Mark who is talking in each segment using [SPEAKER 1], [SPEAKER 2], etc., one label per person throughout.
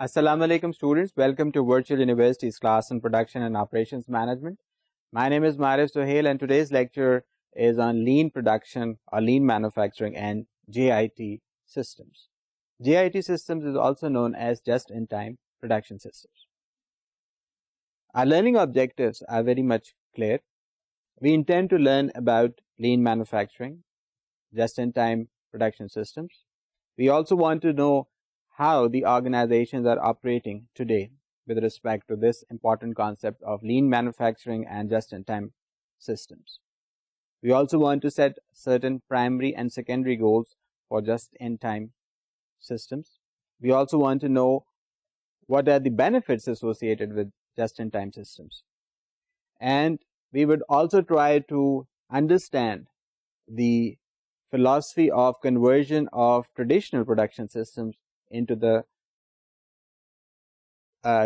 [SPEAKER 1] Assalamu alaikum students, welcome to Virtual University's class on Production and Operations Management. My name is Marif Sohail and today's lecture is on lean production or lean manufacturing and JIT systems. JIT systems is also known as just-in-time production systems. Our learning objectives are very much clear. We intend to learn about lean manufacturing, just-in-time production systems. We also want to know how the organizations are operating today with respect to this important concept of lean manufacturing and just-in-time systems. We also want to set certain primary and secondary goals for just-in-time systems. We also want to know what are the benefits associated with just-in-time systems. And we would also try to understand the philosophy of conversion of traditional production systems into the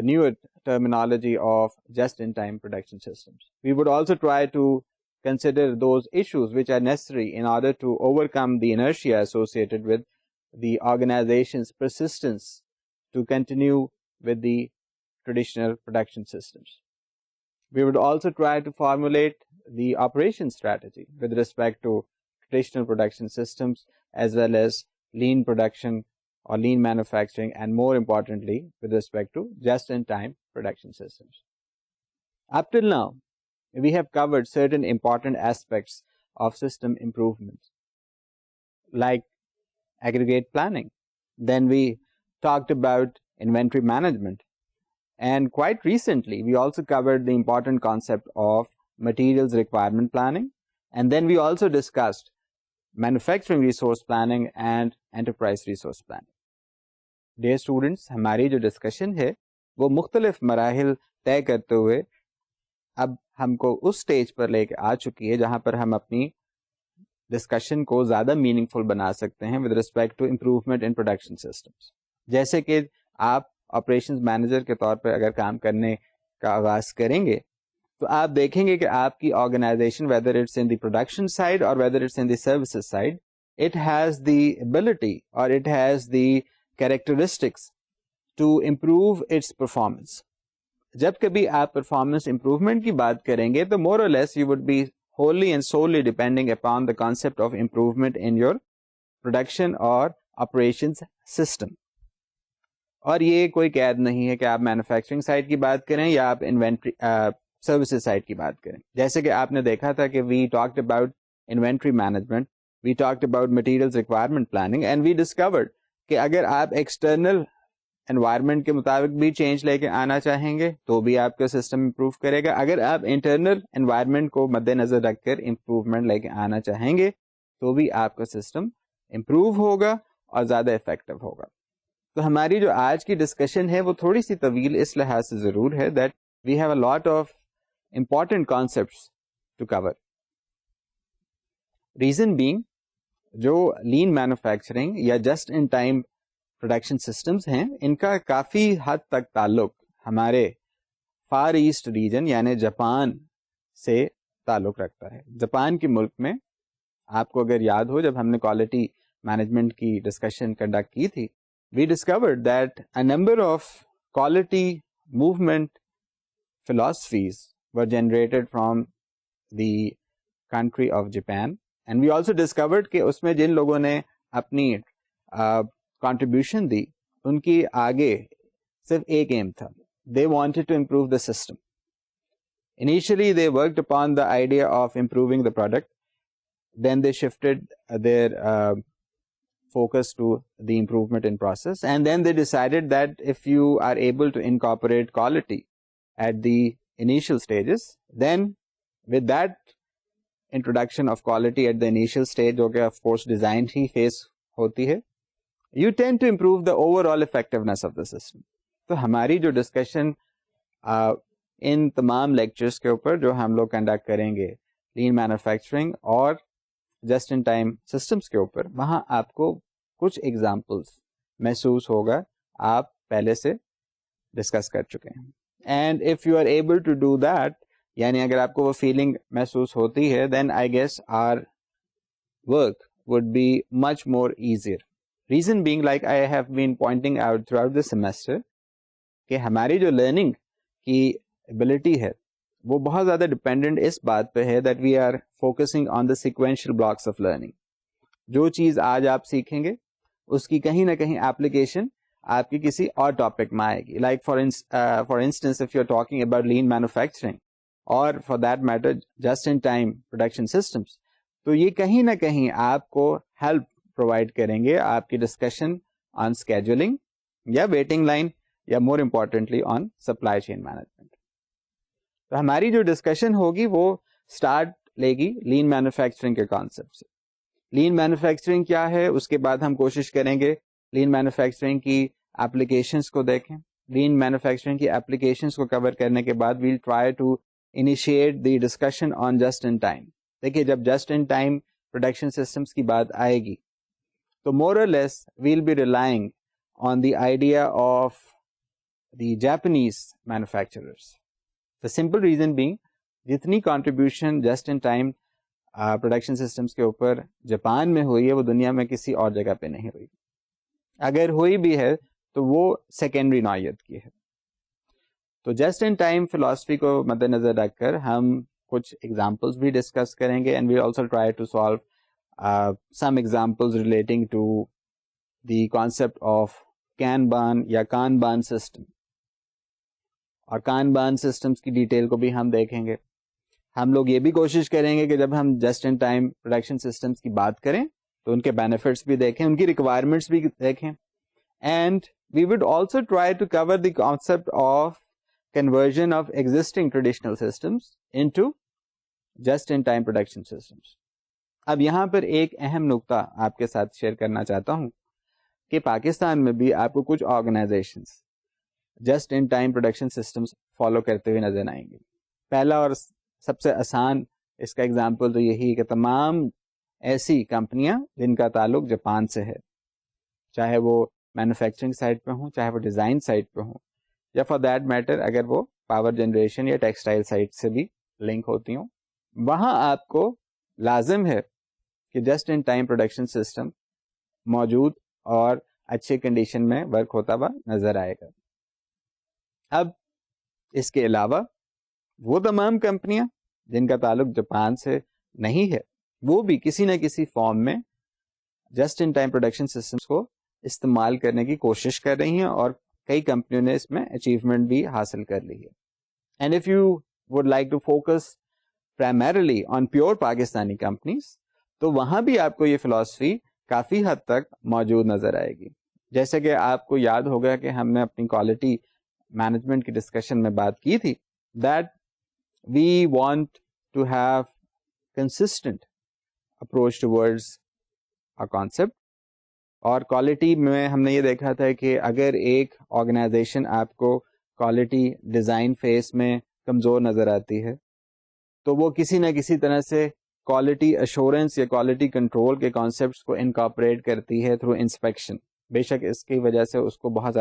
[SPEAKER 1] newer terminology of just-in-time production systems. We would also try to consider those issues which are necessary in order to overcome the inertia associated with the organization's persistence to continue with the traditional production systems. We would also try to formulate the operation strategy with respect to traditional production systems as well as lean production or lean manufacturing, and more importantly with respect to just-in-time production systems. Up till now, we have covered certain important aspects of system improvement like aggregate planning. Then we talked about inventory management, and quite recently we also covered the important concept of materials requirement planning, and then we also discussed manufacturing resource planning and enterprise resource planning. Dear students, ہماری جو discussion ہے وہ مختلف مراحل طے کرتے ہوئے اب ہم کو اس سٹیج پر لے کے آ چکی ہے جہاں پر ہم اپنی ڈسکشن کو زیادہ میننگ فل بنا سکتے ہیں with respect to improvement in production systems. جیسے کہ آپ آپریشنز مینیجر کے طور پر اگر کام کرنے کا آغاز کریں گے تو آپ دیکھیں گے کہ آپ کی organization whether it's in the production side or whether it's in the services side, it has the ability or it has the characteristics to improve its performance. جب کبھی آپ پرفارمنس امپروومنٹ کی بات کریں گے تو more or less you would be wholly and solely depending upon the concept of improvement in your production or operations system. اور یہ کوئی قید نہیں ہے کہ آپ مینوفیکچرنگ سائڈ کی بات کریں یا آپ انوینٹری سروسز سائڈ کی بات کریں. جیسے کہ آپ نے دیکھا تھا کہ we talked about inventory management, we talked about materials requirement planning, and we discovered کہ اگر آپ ایکسٹرنل انوائرمنٹ کے مطابق بھی چینج لے کے آنا چاہیں گے تو بھی آپ کا سسٹم امپروو کرے گا. اگر آپ انٹرنل انوائرمنٹ کو مد نظر رکھ کر امپروومنٹ لے کے آنا چاہیں گے تو بھی آپ کا سسٹم امپروو ہوگا اور زیادہ افیکٹو ہوگا. تو ہماری جو آج کی ڈسکشن ہے وہ تھوڑی سی طویل اس لحاظ سے ضرور ہے that we have a lot of important concepts to cover. Reason being جو لین مینوفیکچرنگ یا just in time production systems ہیں ان کا کافی حد تک تعلق ہمارے فار ایسٹ ریجن یعنی جاپان سے تعلق رکھتا ہے. جاپان کے ملک میں آپ کو اگر یاد ہو جب ہم نے کوالٹی مینجمنٹ کی ڈسکشن کنڈکٹ کی تھی we discovered that a number of quality movement philosophies were generated from the country of Japan. And we also discovered کہ اس میں جن لوگوں نے اپنی contribution دی ان کی آگے صرف ایک aim تھا. They wanted to improve the system. Initially they worked upon the idea of improving the product. Then they shifted their focus to the improvement in process. And then they decided that if you are able to incorporate quality at the initial stages, then with that introduction of quality at the initial stage جو کہ of course design he phase ہوتی ہے, you tend to improve the overall effectiveness of the system. تو ہماری جو discussion ان تمام lectures کے اوپر جو ہم لوگ کنڈکٹ کریں گے لین مینوفیکچرنگ اور جسٹ ان ٹائم سسٹمز کے اوپر، وہاں آپ کو کچھ ایگزامپلس محسوس ہوگا آپ پہلے سے ڈسکس کر چکے ہیں. And if you are able to do that, یعنی اگر آپ کو وہ فیلنگ محسوس ہوتی ہے then I guess our work would be much more easier. Reason being, like I have been pointing out throughout the semester, کہ ہماری جو لرننگ کی ایبلٹی ہے وہ بہت زیادہ ڈپینڈنٹ اس بات پہ ہے that we are focusing on the sequential blocks of learning. جو چیز آج آپ سیکھیں گے اس کی کہیں نہ کہیں اپلیکیشن آپ کی کسی اور ٹاپک میں آئے گی. Like for instance if you are talking about lean manufacturing or for that matter just in time production systems, تو یہ کہیں نہ کہیں آپ کو ہیلپ پرووائڈ کریں گے آپ کی ڈسکشن آن اسکیجولنگ یا ویٹنگ لائن یا مور امپورٹنٹلی آن سپلائی چین مینجمنٹ. تو ہماری جو ڈسکشن ہوگی وہ اسٹارٹ لے گی لین مینوفیکچرنگ کے کانسیپٹ سے. لین مینوفیکچرنگ کیا ہے, اس کے بعد ہم کوشش کریں گے لین مینوفیکچرنگ کی اپلیکیشنس کو دیکھیں. لین مینوفیکچرنگ کی اپلیکیشنس کو کور کرنے کے بعد we'll try to initiate the discussion on just in time. دیکھیے جب just in time production systems کی بات آئے گی تو more or less we'll be relying on the idea of the Japanese manufacturers. The simple reason being جتنی contribution just in time production systems کے اوپر جاپان میں ہوئی ہے وہ دنیا میں کسی اور جگہ پہ نہیں ہوئی. اگر ہوئی بھی ہے تو وہ سیکنڈری نوعیت کی ہے. تو جسٹ ان ٹائم فلاسفی کو مد نظر رکھ کر ہم کچھ ایگزامپلس بھی ڈسکس کریں گے, and we also try to solve some examples relating to the concept of kanban یا کانبان سسٹم. اور کانبان سسٹمس کی ڈیٹیل کو بھی ہم دیکھیں گے. ہم لوگ یہ بھی کوشش کریں گے کہ جب ہم just in time production systems کی بات کریں تو ان کے بینیفٹس بھی دیکھیں, ان کی ریکوائرمنٹس بھی دیکھیں, and we would also try to cover the concept of conversion of existing traditional systems into just in time production systems. اب یہاں پر ایک اہم نقطہ آپ کے ساتھ شیئر کرنا چاہتا ہوں کہ پاکستان میں بھی آپ کو کچھ organizations just in time production systems follow کرتے ہوئے نظر آئیں گے. پہلا اور سب سے آسان اس کا اگزامپل تو یہی ہے کہ تمام ایسی کمپنیاں جن کا تعلق جاپان سے ہے, چاہے وہ مینوفیکچرنگ سائٹ پہ ہوں, چاہے وہ ڈیزائن سائٹ پہ ہوں, یا فار دیٹ میٹر اگر وہ پاور جنریشن یا ٹیکسٹائل سائٹ سے بھی لنک ہوتی ہوں, وہاں آپ کو لازم ہے کہ just in time production system موجود اور اچھے کنڈیشن میں ورک ہوتا ہوا نظر آئے گا. اب اس کے علاوہ وہ تمام کمپنیاں جن کا تعلق جاپان سے نہیں ہے وہ بھی کسی نہ کسی فارم میں just in time production systems کو استعمال کرنے کی کوشش کر رہی ہیں, اور کئی کمپنیوں نے اس میں اچیومنٹ بھی حاصل کر لی ہے. And if you would like to focus primarily on pure Pakistani companies تو وہاں بھی آپ کو یہ فلاسفی کافی حد تک موجود نظر آئے گی. جیسے کہ آپ کو یاد ہوگا کہ ہم نے اپنی کوالٹی مینجمنٹ کی ڈسکشن میں بات کی تھی that we want to have consistent approach towards a concept. اور کوالٹی میں ہم نے یہ دیکھا تھا کہ اگر ایک آرگنائزیشن آپ کو کوالٹی ڈیزائن فیس میں کمزور نظر آتی ہے تو وہ کسی نہ کسی طرح سے کوالٹی ایشورنس یا کوالٹی کنٹرول کے کانسیپٹس کو انکارپوریٹ کرتی ہے تھرو انسپیکشن. بے شک اس کی وجہ سے اس کو بہت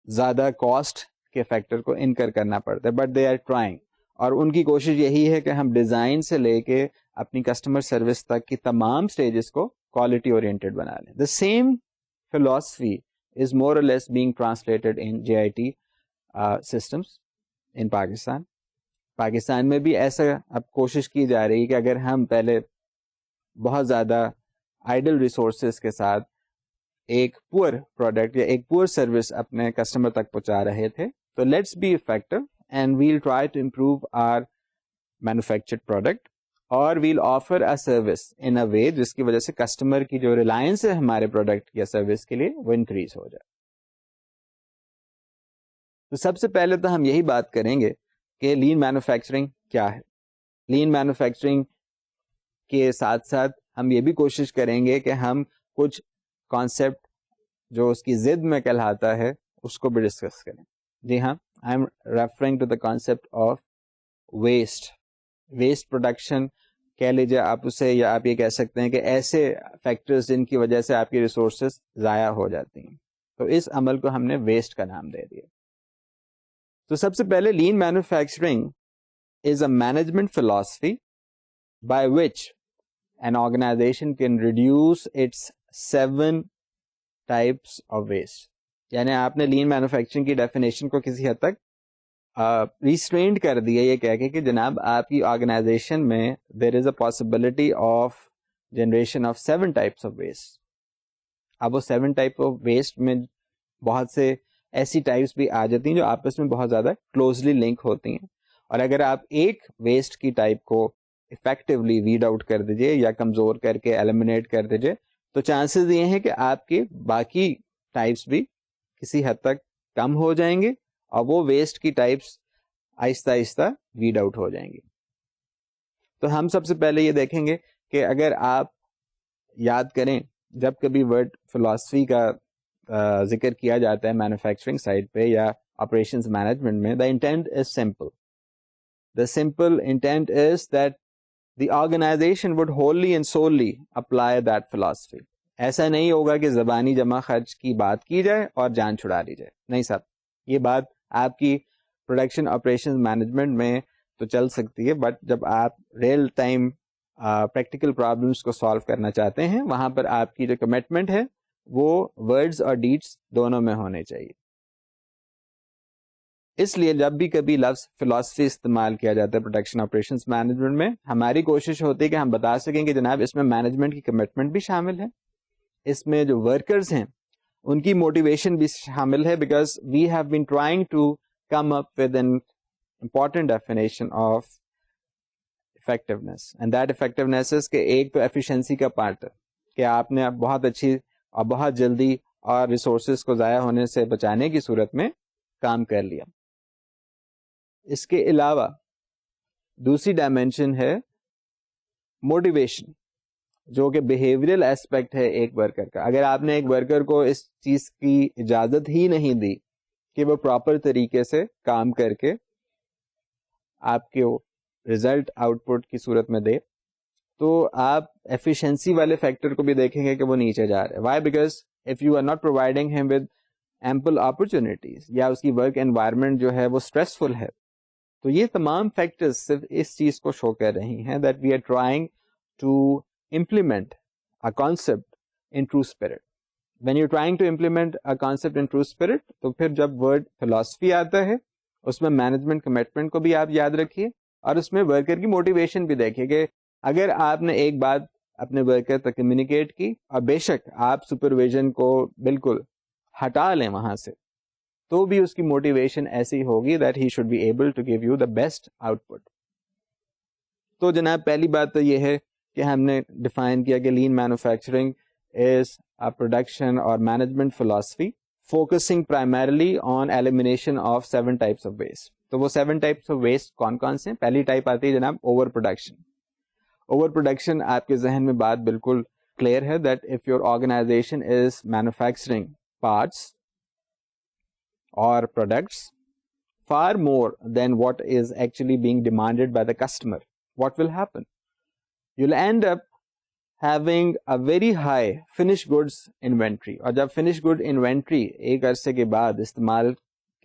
[SPEAKER 1] زیادہ کاسٹ کے فیکٹر کو انکر کرنا پڑتا ہے, بٹ دے آر ٹرائنگ, اور ان کی کوشش یہی ہے کہ ہم ڈیزائن سے لے کے اپنی کسٹمر سروس تک کی تمام سٹیجز کو کوالٹی اورینٹڈ بنا لیں. The same philosophy is more or less being translated in JIT systems in Pakistan. Pakistan میں بھی ایسا اب کوشش کی جا رہی ہے کہ اگر ہم پہلے بہت زیادہ آئیڈل ریسورسز کے ساتھ ایک پور پروڈکٹ یا ایک پور سروس اپنے کسٹمر تک پہنچا رہے تھے تو let's be effective and we'll try to improve our manufactured product, اور we'll offer a service in a way جس کی وجہ سے کسٹمر کی جو ریلائنس ہے ہمارے پروڈکٹ یا سروس کے لیے وہ انکریز ہو جائے. تو سب سے پہلے تو ہم یہی بات کریں گے کہ لین مینوفیکچرنگ کیا ہے. لین مینوفیکچرنگ کے ساتھ ساتھ ہم یہ بھی کوشش کریں گے کہ ہم کچھ کانسیپٹ جو اس کی ضد میں کہلاتا ہے اس کو بھی ڈسکس کریں. جی ہاں, I am referring to the concept of waste production کہہ لیجیے آپ اسے, یا آپ یہ کہہ سکتے ہیں کہ ایسے فیکٹرز جن کی وجہ سے آپ کی ریسورسز ضائع ہو جاتی ہیں, تو اس عمل کو ہم نے ویسٹ کا نام دے دیا. تو سب سے پہلے lean manufacturing is a management philosophy by which an organization can reduce its 7 types of waste. یعنی آپ نے لین مینوفیکچرنگ کی ڈیفینیشن کو کسی حد تک ریسٹرینڈ کر دیا یہ کہہ کے کہ جناب آپ کی آرگنائزیشن میں there is a possibility of generation of 7 types of waste. اب وہ 7 ٹائپ آف ویسٹ میں بہت سے ایسی ٹائپس بھی آ جاتی ہیں جو آپس میں بہت زیادہ کلوزلی لنک ہوتی ہیں, اور اگر آپ ایک ویسٹ کی ٹائپ کو افیکٹولی ویڈ آؤٹ کر دیجئے یا کمزور کر کے ایلیمنیٹ کر دیجئے تو چانسز یہ ہیں کہ آپ کے باقی ٹائپس بھی کسی حد تک کم ہو جائیں گے اور وہ ویسٹ کی ٹائپس آہستہ آہستہ ویڈ آؤٹ ہو جائیں گی. تو ہم سب سے پہلے یہ دیکھیں گے کہ اگر آپ یاد کریں جب کبھی ورڈ فلاسفی کا ذکر کیا جاتا ہے مینوفیکچرنگ سائڈ پہ یا آپریشنز مینجمنٹ میں, the intent is simple. The simple intent is that the organization would wholly and solely apply that philosophy. ایسا نہیں ہوگا کہ زبانی جمع خرچ کی بات کی جائے اور جان چھڑا لی جائے, نہیں صاحب. یہ بات آپ کی پروڈکشن آپریشن مینجمنٹ میں تو چل سکتی ہے, بٹ جب آپ ریئل ٹائم پریکٹیکل پرابلمس کو سالو کرنا چاہتے ہیں وہاں پر آپ کی جو کمٹمنٹ ہے وہ ورڈز اور ڈیڈس دونوں میں ہونے چاہیے. اس لیے جب بھی کبھی لفظ فلاسفی استعمال کیا جاتا ہے پروڈکشن آپریشنز مینجمنٹ میں, ہماری کوشش ہوتی ہے کہ ہم بتا سکیں کہ جناب اس میں مینجمنٹ کی کمٹمنٹ بھی شامل ہے, اس میں جو ورکرز ہیں ان کی موٹیویشن بھی شامل ہے, because we have been trying to come up with an important definition of effectiveness, and that effectiveness is کہ ایک تو ایفیشنسی کا پارٹ ہے کہ آپ نے بہت اچھی اور بہت جلدی اور ریسورسز کو ضائع ہونے سے بچانے کی صورت میں کام کر لیا. اس کے علاوہ دوسری ڈائمینشن ہے موٹیویشن, جو کہ بیہیویئرل ایسپیکٹ ہے ایک ورکر کا. اگر آپ نے ایک ورکر کو اس چیز کی اجازت ہی نہیں دی کہ وہ پراپر طریقے سے کام کر کے آپ کے ریزلٹ آؤٹ پٹ کی صورت میں دے, تو آپ ایفیشنسی والے فیکٹر کو بھی دیکھیں گے کہ وہ نیچے جا رہا ہے. Why? Because if you are not providing him with ample opportunities, یا اس کی ورک انوائرمنٹ جو ہے وہ اسٹریسفل ہے, تو یہ تمام فیکٹرز صرف اس چیز کو شو کر رہی ہیں that we are trying to implement a concept in true spirit. When you trying to implement a concept in true spirit, تو پھر جب ورڈ فلاسفی آتا ہے اس میں مینجمنٹ کمٹمنٹ کو بھی آپ یاد رکھیے, اور اس میں ورکر کی موٹیویشن بھی دیکھیے کہ اگر آپ نے ایک بات اپنے ورکر تک کمیونیکیٹ کی, اور بے شک آپ سپرویژن کو بالکل ہٹا لیں وہاں سے, تو بھی اس کی موٹیویشن ایسی ہوگی that he should be able to give you the best output. تو جناب پہلی بات تو یہ ہے کہ ہم نے ڈیفائن کیا کہ lean manufacturing is a production اور management philosophy focusing primarily on elimination of 7 types of waste. تو وہ 7 ٹائپس آف ویسٹ کون کون سے ہیں؟ پہلی ٹائپ آتی ہے جناب اوور پروڈکشن. اوور پروڈکشن آپ کے ذہن میں بات بالکل کلیئر ہے that if your organization is manufacturing parts or products far more than what is actually being demanded by the customer, what will happen? You'll end up having a very high finished goods inventory, اور جب finished good inventory ایک عرصے کے بعد استعمال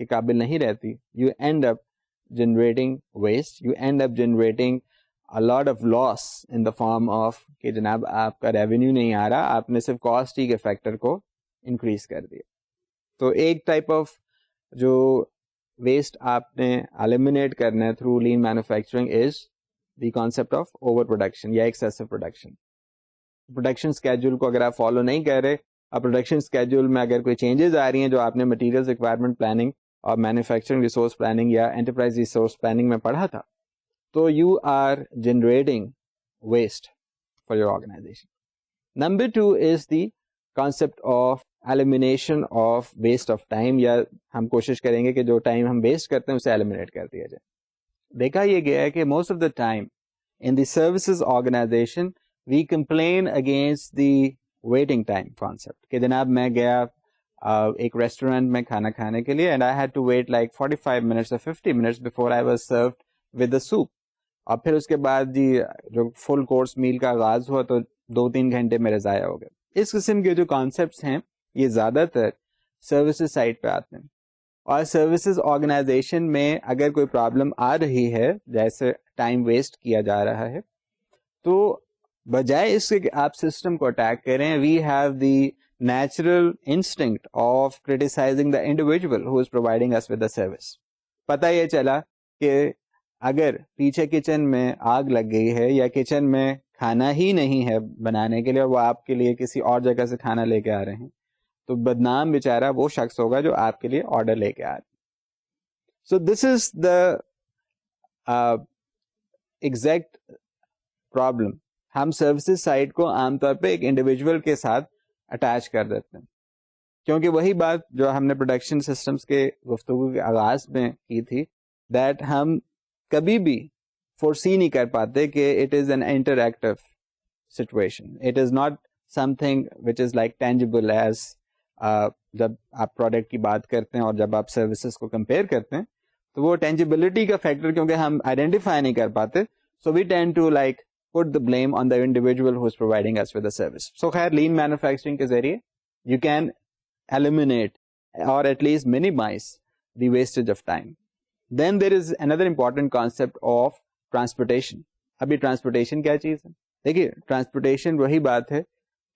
[SPEAKER 1] کے قابل نہیں رہتی, you end up generating waste, you end up generating a lot of loss in the form of کہ جناب آپ کا ریونیو نہیں آ رہا, آپ نے صرف کاسٹ ہی کے فیکٹر کو انکریز کر دیا. تو ایک ٹائپ آف جو ویسٹ آپ نے ایلیمینیٹ کرنا ہے through lean manufacturing is the concept of over production یا ایکسیسو پروڈکشن. پروڈکشن اسکیڈول کو اگر آپ فالو نہیں کر رہے, اور پروڈکشن اسکیڈول میں اگر کوئی چینجز آ رہی ہیں جو آپ نے مٹیریل ریکوائرمنٹ پلاننگ اور مینوفیکچرنگ ریسورس پلاننگ یا انٹرپرائز ریسورس پلاننگ میں پڑھا تھا, تو you are generating waste for your organization. Number 2 is the concept of elimination of waste of time, یا ہم کوشش کریں گے کہ جو ٹائم ہم ویسٹ کرتے ہیں اسے ایلیمینیٹ کر دیا جائے. دیکھا یہ گیا ہے کہ most of the time in the services organization we complain against the waiting time concept, کہ جناب میں گیا ایک ریسٹورینٹ میں کھانا کھانے کے لیے, and I had to wait like 45 minutes اور 50 minutes before I was served with the soup, اور پھر اس کے بعد جی جو فل کورس میل کا آغاز ہوا تو 2-3 گھنٹے میرے ضائع ہو گئے. اس قسم کے جو کانسیپٹس ہیں یہ زیادہ تر سروسز سائٹ پہ آتے ہیں, اور سروسز آرگنائزیشن میں اگر کوئی پرابلم آ رہی ہے جیسے ٹائم ویسٹ کیا جا رہا ہے, تو بجائے اس کے کہ آپ سسٹم کو اٹیک کریں, we have the natural instinct of criticizing the individual who is providing us with the service. پتہ یہ چلا کہ اگر پیچھے کچن میں آگ لگ گئی ہے یا کچن میں کھانا ہی نہیں ہے بنانے کے لیے اور وہ آپ کے لیے کسی اور جگہ سے کھانا لے کے آ رہے ہیں, تو بدنام بیچارہ وہ شخص ہوگا جو آپ کے لیے آرڈر لے کے آ رہا ہے. سو دس از دا ایگزیکٹ پرابلم. ہم سروسز سائٹ کو عام طور پہ ایک انڈیویجول کے ساتھ اٹیچ کر دیتے ہیں, کیونکہ وہی بات جو ہم نے پروڈکشن سسٹمز کے گفتگو کے آغاز میں کی تھی, دیٹ ہم کبھی بھی فورسی نہیں کر پاتے کہ it is an interactive situation. It is not some thing which is like tangible as جب آپ پروڈکٹ کی بات کرتے ہیں اور جب آپ سروسز کو کمپیئر کرتے ہیں تو وہ ٹینجیبلٹی کا فیکٹر کیونکہ ہم آئیڈینٹیفائی نہیں کر پاتے, so we tend to like put the blame on the individual who is providing us with the service. So خیر lean manufacturing کے ذریعے you can eliminate or at least minimize the wastage of time. Then there is another important concept of transportation. ابھی transportation کیا چیز ہے؟ دیکھیے transportation وہی بات ہے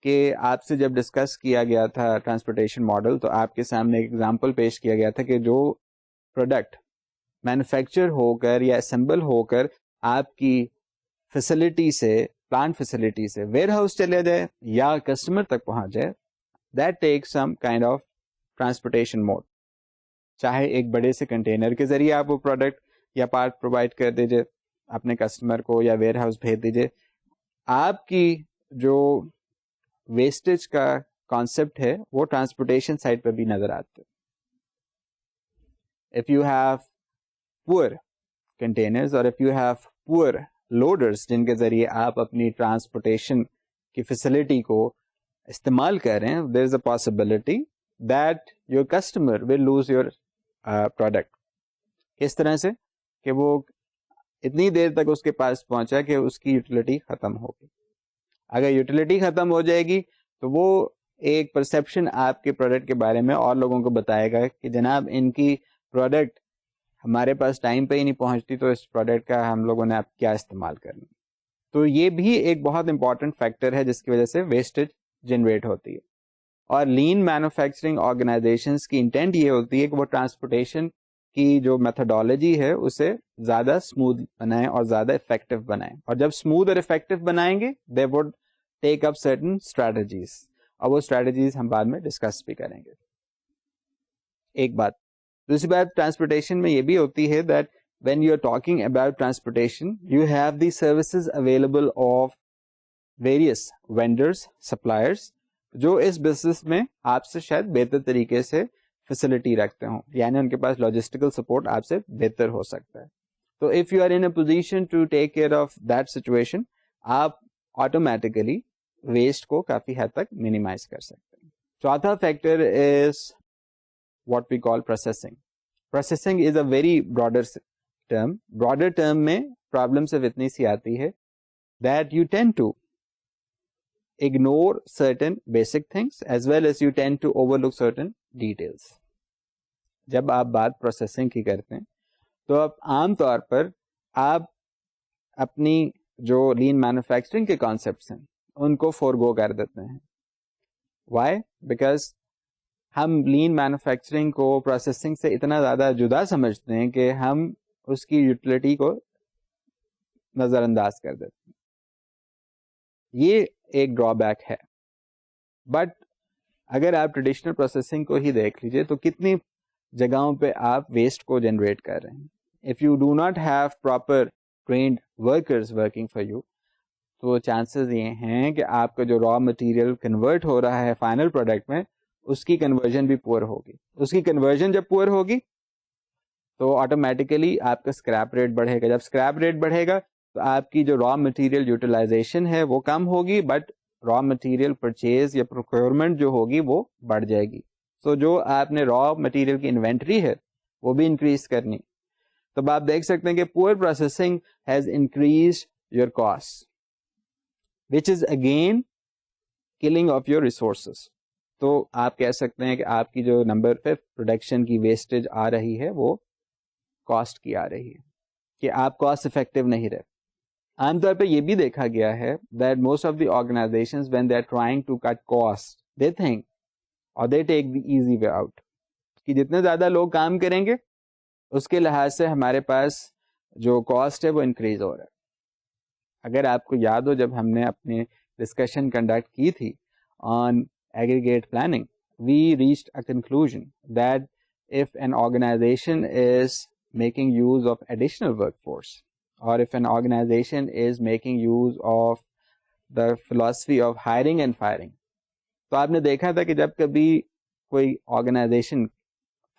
[SPEAKER 1] کہ آپ سے جب ڈسکس کیا گیا تھا transportation model تو آپ کے سامنے ایک ایگزامپل پیش کیا گیا تھا کہ جو پروڈکٹ مینوفیکچر ہو کر یا اسمبل ہو کر آپ کی فیسلٹی سے, پلانٹ فیسلٹی سے ویئر ہاؤس چلے جائے یا کسٹمر تک پہنچ جائے, that take some kind of transportation mode. چاہے ایک بڑے سے کنٹینر کے ذریعے آپ وہ پروڈکٹ یا پارٹ پرووائڈ کر دیجیے اپنے کسٹمر کو یا ویئر ہاؤس بھیج دیجیے, آپ کی جو ویسٹیج کا کانسیپٹ ہے وہ ٹرانسپورٹیشن سائٹ پہ بھی نظر آتے. If you have poor containers or if you have poor loaders جن کے ذریعے آپ اپنی ٹرانسپورٹیشن کی فیسلٹی کو استعمال کر رہے ہیں, there is a possibility that your customer will lose your product. کس طرح سے کہ وہ اتنی دیر تک اس کے پاس پہنچا کہ اس کی یوٹیلیٹی ختم ہوگی. اگر یوٹیلیٹی ختم ہو جائے گی تو وہ ایک پرسیپشن آپ کے پروڈکٹ کے بارے میں اور لوگوں کو بتائے گا کہ جناب ان کی پروڈکٹ ہمارے پاس ٹائم پہ ہی نہیں پہنچتی تو اس پروڈکٹ کا ہم لوگوں نے اب کیا استعمال کرنا. تو یہ بھی ایک بہت امپورٹنٹ فیکٹر ہے جس کی وجہ سے ویسٹیج جنریٹ ہوتی ہے. اور لین مینوفیکچرنگ آرگنائزیشنس کی انٹینٹ یہ ہوتی ہے کہ وہ ٹرانسپورٹیشن کی جو میتھڈالوجی ہے اسے زیادہ اسموتھ بنائیں اور زیادہ افیکٹو بنائیں, اور جب اسموتھ اور افیکٹو بنائیں گے they would take up certain strategies, اور وہ اسٹریٹجیز ہم بعد میں ڈسکس بھی کریں گے. ایک بات. دوسری بات ٹرانسپورٹیشن میں یہ بھی ہوتی ہے that when you are talking about transportation you have the services available of various vendors suppliers جو اس بزنس میں آپ سے شاید بہتر طریقے سے فیسلٹی رکھتے ہوں, یعنی ان کے پاس لاجسٹیکل سپورٹ آپ سے بہتر ہو سکتا ہے. تو if you are in a position to take care of that situation آپ آٹومیٹیکلی ویسٹ کو کافی حد تک منیمائز کر سکتے ہیں. چوتھا factor is what we call processing. Processing is a very broader term. Broader term میں problem صرف اتنی سی آتی ہے that you tend to ignore certain basic things as well as you tend to overlook certain details. جب آپ بات processing کی کرتے ہیں تو اب عام طور پر آپ اپنی جو لین مینوفیکچرنگ کے کانسیپٹس ہیں ان کو فورگو کر دیتے ہیں. Why? Because ہم لین مینوفیکچرنگ کو پروسیسنگ سے اتنا زیادہ جدا سمجھتے ہیں کہ ہم اس کی یوٹیلیٹی کو نظر انداز کر دیتے ہیں. یہ ایک ڈرا بیک ہے. بٹ اگر آپ ٹریڈیشنل پروسیسنگ کو ہی دیکھ لیجئے تو کتنی جگہوں پہ آپ ویسٹ کو جنریٹ کر رہے ہیں. If you do not have proper trained workers working for you تو چانسز یہ ہیں کہ آپ کا جو را مٹیریل کنورٹ ہو رہا ہے فائنل پروڈکٹ میں اس کی کنورژن بھی پور ہوگی. اس کی کنورژن جب پور ہوگی تو آٹومیٹیکلی آپ کا اسکریپ ریٹ بڑھے گا. جب اسکریپ ریٹ بڑھے گا تو آپ کی جو را مٹیریل یوٹیلائزیشن ہے وہ کم ہوگی, بٹ را مٹیریل پرچیز یا پروکیورمنٹ جو ہوگی وہ بڑھ جائے گی. سو جو آپ نے را مٹیریل کی انوینٹری ہے وہ بھی انکریز کرنی. تو آپ دیکھ سکتے ہیں کہ poor processing has increase your cost which is again killing of your resources. تو آپ کہہ سکتے ہیں کہ آپ کی جو نمبر 5 پروڈکشن کی ویسٹیج آ رہی ہے وہ کاسٹ کی آ رہی ہے, کہ آپ کاسٹ افیکٹو نہیں رہے. عام طور پہ یہ بھی دیکھا گیا ہے that most of the organizations when they are trying to cut costs they think or they take the easy way out. کہ جتنے زیادہ لوگ کام کریں گے اس کے لحاظ سے ہمارے پاس جو کاسٹ ہے وہ انکریز ہو رہا ہے. اگر آپ کو یاد ہو جب ہم نے اپنے ڈسکشن کنڈکٹ کی تھی on aggregate planning, we reached a conclusion that if an organization is making use of additional workforce, or if an organization is making use of the philosophy of hiring and firing, تو آپ نے دیکھا تھا کہ جب کبھی کوئی organization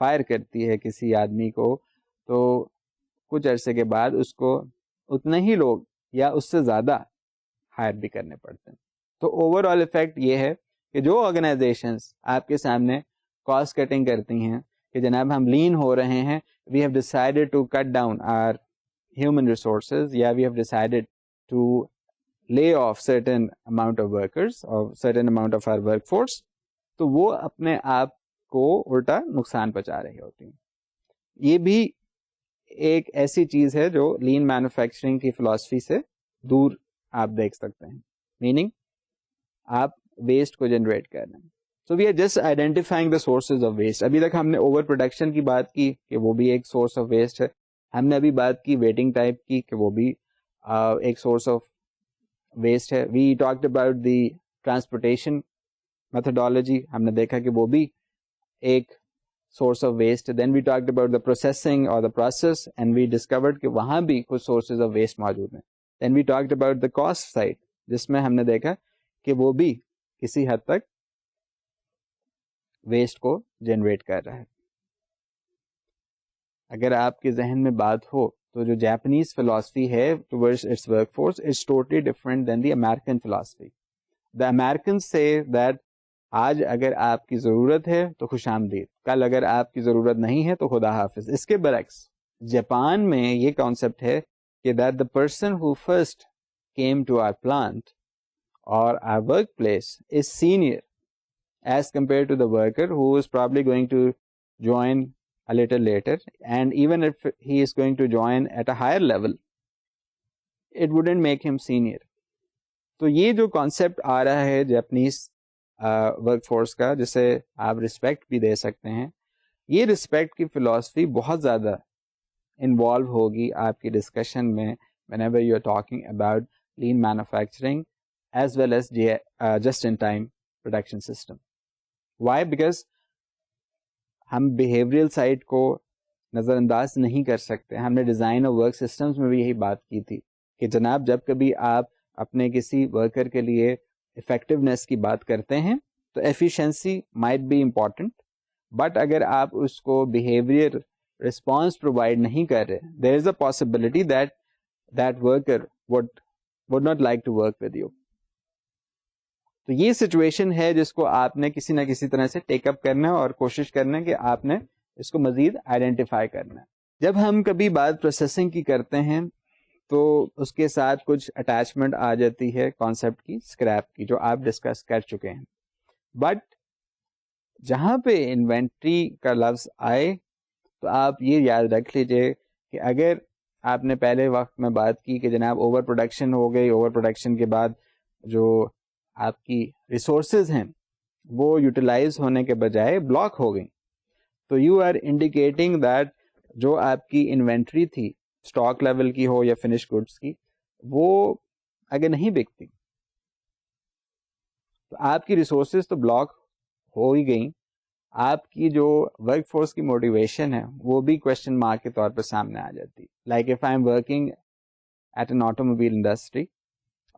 [SPEAKER 1] fire کرتی ہے کسی آدمی کو تو کچھ عرصے کے بعد اس کو اتنے ہی لوگ یا اس سے زیادہ ہائر بھی کرنے پڑتے ہیں. تو اوور آل افیکٹ یہ ہے کہ جو آرگنائزیشنز آپ کے سامنے کاسٹ کٹنگ کرتی ہیں کہ جناب ہم لین ہو رہے ہیں, we have decided to cut down our human resources, یا we have decided to lay off certain amount of workers or certain amount of our workforce, تو وہ اپنے آپ کو الٹا نقصان پہنچا رہی ہوتی ہیں. یہ بھی ایک ایسی چیز ہے جو لین مینوفیکچرنگ کی فلاسفی سے دور آپ دیکھ سکتے ہیں, میننگ آپ ویسٹ کو جنریٹ کر رہے ہیں. So we are just identifying the sources of waste. ابھی تک ہم نے اوور پروڈکشن کی بات کی کہ وہ بھی ایک سورس آف ویسٹ ہے. ہم نے ابھی بات کی ویٹنگ ٹائپ کی کہ وہ بھی ایک سورس آف ویسٹ ہے. We talked about the transportation methodology, ہم نے دیکھا کہ وہ بھی ایک source of waste. Then we talked about the processing or the process and we discovered کہ وہاں بھی کچھ سورسز آف ویسٹ موجود ہیں. Then we talked about the cost side, جس میں ہم نے دیکھا کہ وہ بھی کسی حد تک ویسٹ کو جنریٹ کر رہا ہے. اگر آپ کے ذہن میں بات ہو تو جو جاپنیز فلاسفی ہے towards its work force is totally different than the American philosophy. The Americans say that آج اگر آپ کی ضرورت ہے تو خوش آمدید, کل اگر آپ کی ضرورت نہیں ہے تو خدا حافظ. اس کے برعکس جاپان میں یہ کانسیپٹ ہے کہ that the person who first came to our plant or our workplace is senior as compared to the worker who is probably going to join a little later, and even if he is going to join at a higher level, it wouldn't make him senior. تو یہ جو concept آ رہا ہے Japanese work force کا, جسے آپ respect بھی دے سکتے ہیں, یہ رسپیکٹ کی فلاسفی بہت زیادہ انوالو ہوگی آپ کی ڈسکشن میں whenever you are talking about lean manufacturing as well as just in time production system. Why? Because ہم بیہیویئرل سائڈ کو نظر انداز نہیں کر سکتے. ہم نے ڈیزائن اور ورک سسٹمز میں بھی یہی بات کی تھی کہ جناب جب کبھی آپ اپنے کسی ورکر کے لیے افیکٹونیس کی بات کرتے ہیں تو efficiency might be important, but اگر آپ اس کو بیہیویئر رسپانس پرووائڈ نہیں کر رہے, there is a possibility that worker would not like to work with you. تو یہ سچویشن ہے جس کو آپ نے کسی نہ کسی طرح سے ٹیک اپ کرنا ہے اور کوشش کرنا ہے کہ آپ نے اس کو مزید آئیڈینٹیفائی کرنا ہے. جب ہم کبھی بات پروسیسنگ کی کرتے ہیں تو اس کے ساتھ کچھ اٹیچمنٹ آ جاتی ہے کانسیپٹ کی, اسکریپ کی, جو آپ ڈسکس کر چکے ہیں. بٹ جہاں پہ انوینٹری کا لفظ آئے تو آپ یہ یاد رکھ لیجئے کہ اگر آپ نے پہلے وقت میں بات کی کہ جناب اوور پروڈکشن ہو گئی, اوور پروڈکشن کے بعد جو آپ کی ریسورسز ہیں وہ یوٹیلائز ہونے کے بجائے بلاک ہو گئی, تو یو آر انڈیکیٹنگ دیٹ جو آپ کی انوینٹری تھی اسٹاک لیول کی ہو یا فنش گڈس کی, وہ اگر نہیں بکتی تو آپ کی ریسورسز تو بلاک ہو ہی گئیں. آپ کی جو ورک فورس کی موٹیویشن ہے وہ بھی کوشچن مارک کے طور پہ سامنے آ جاتی. Like if I am working at an automobile industry,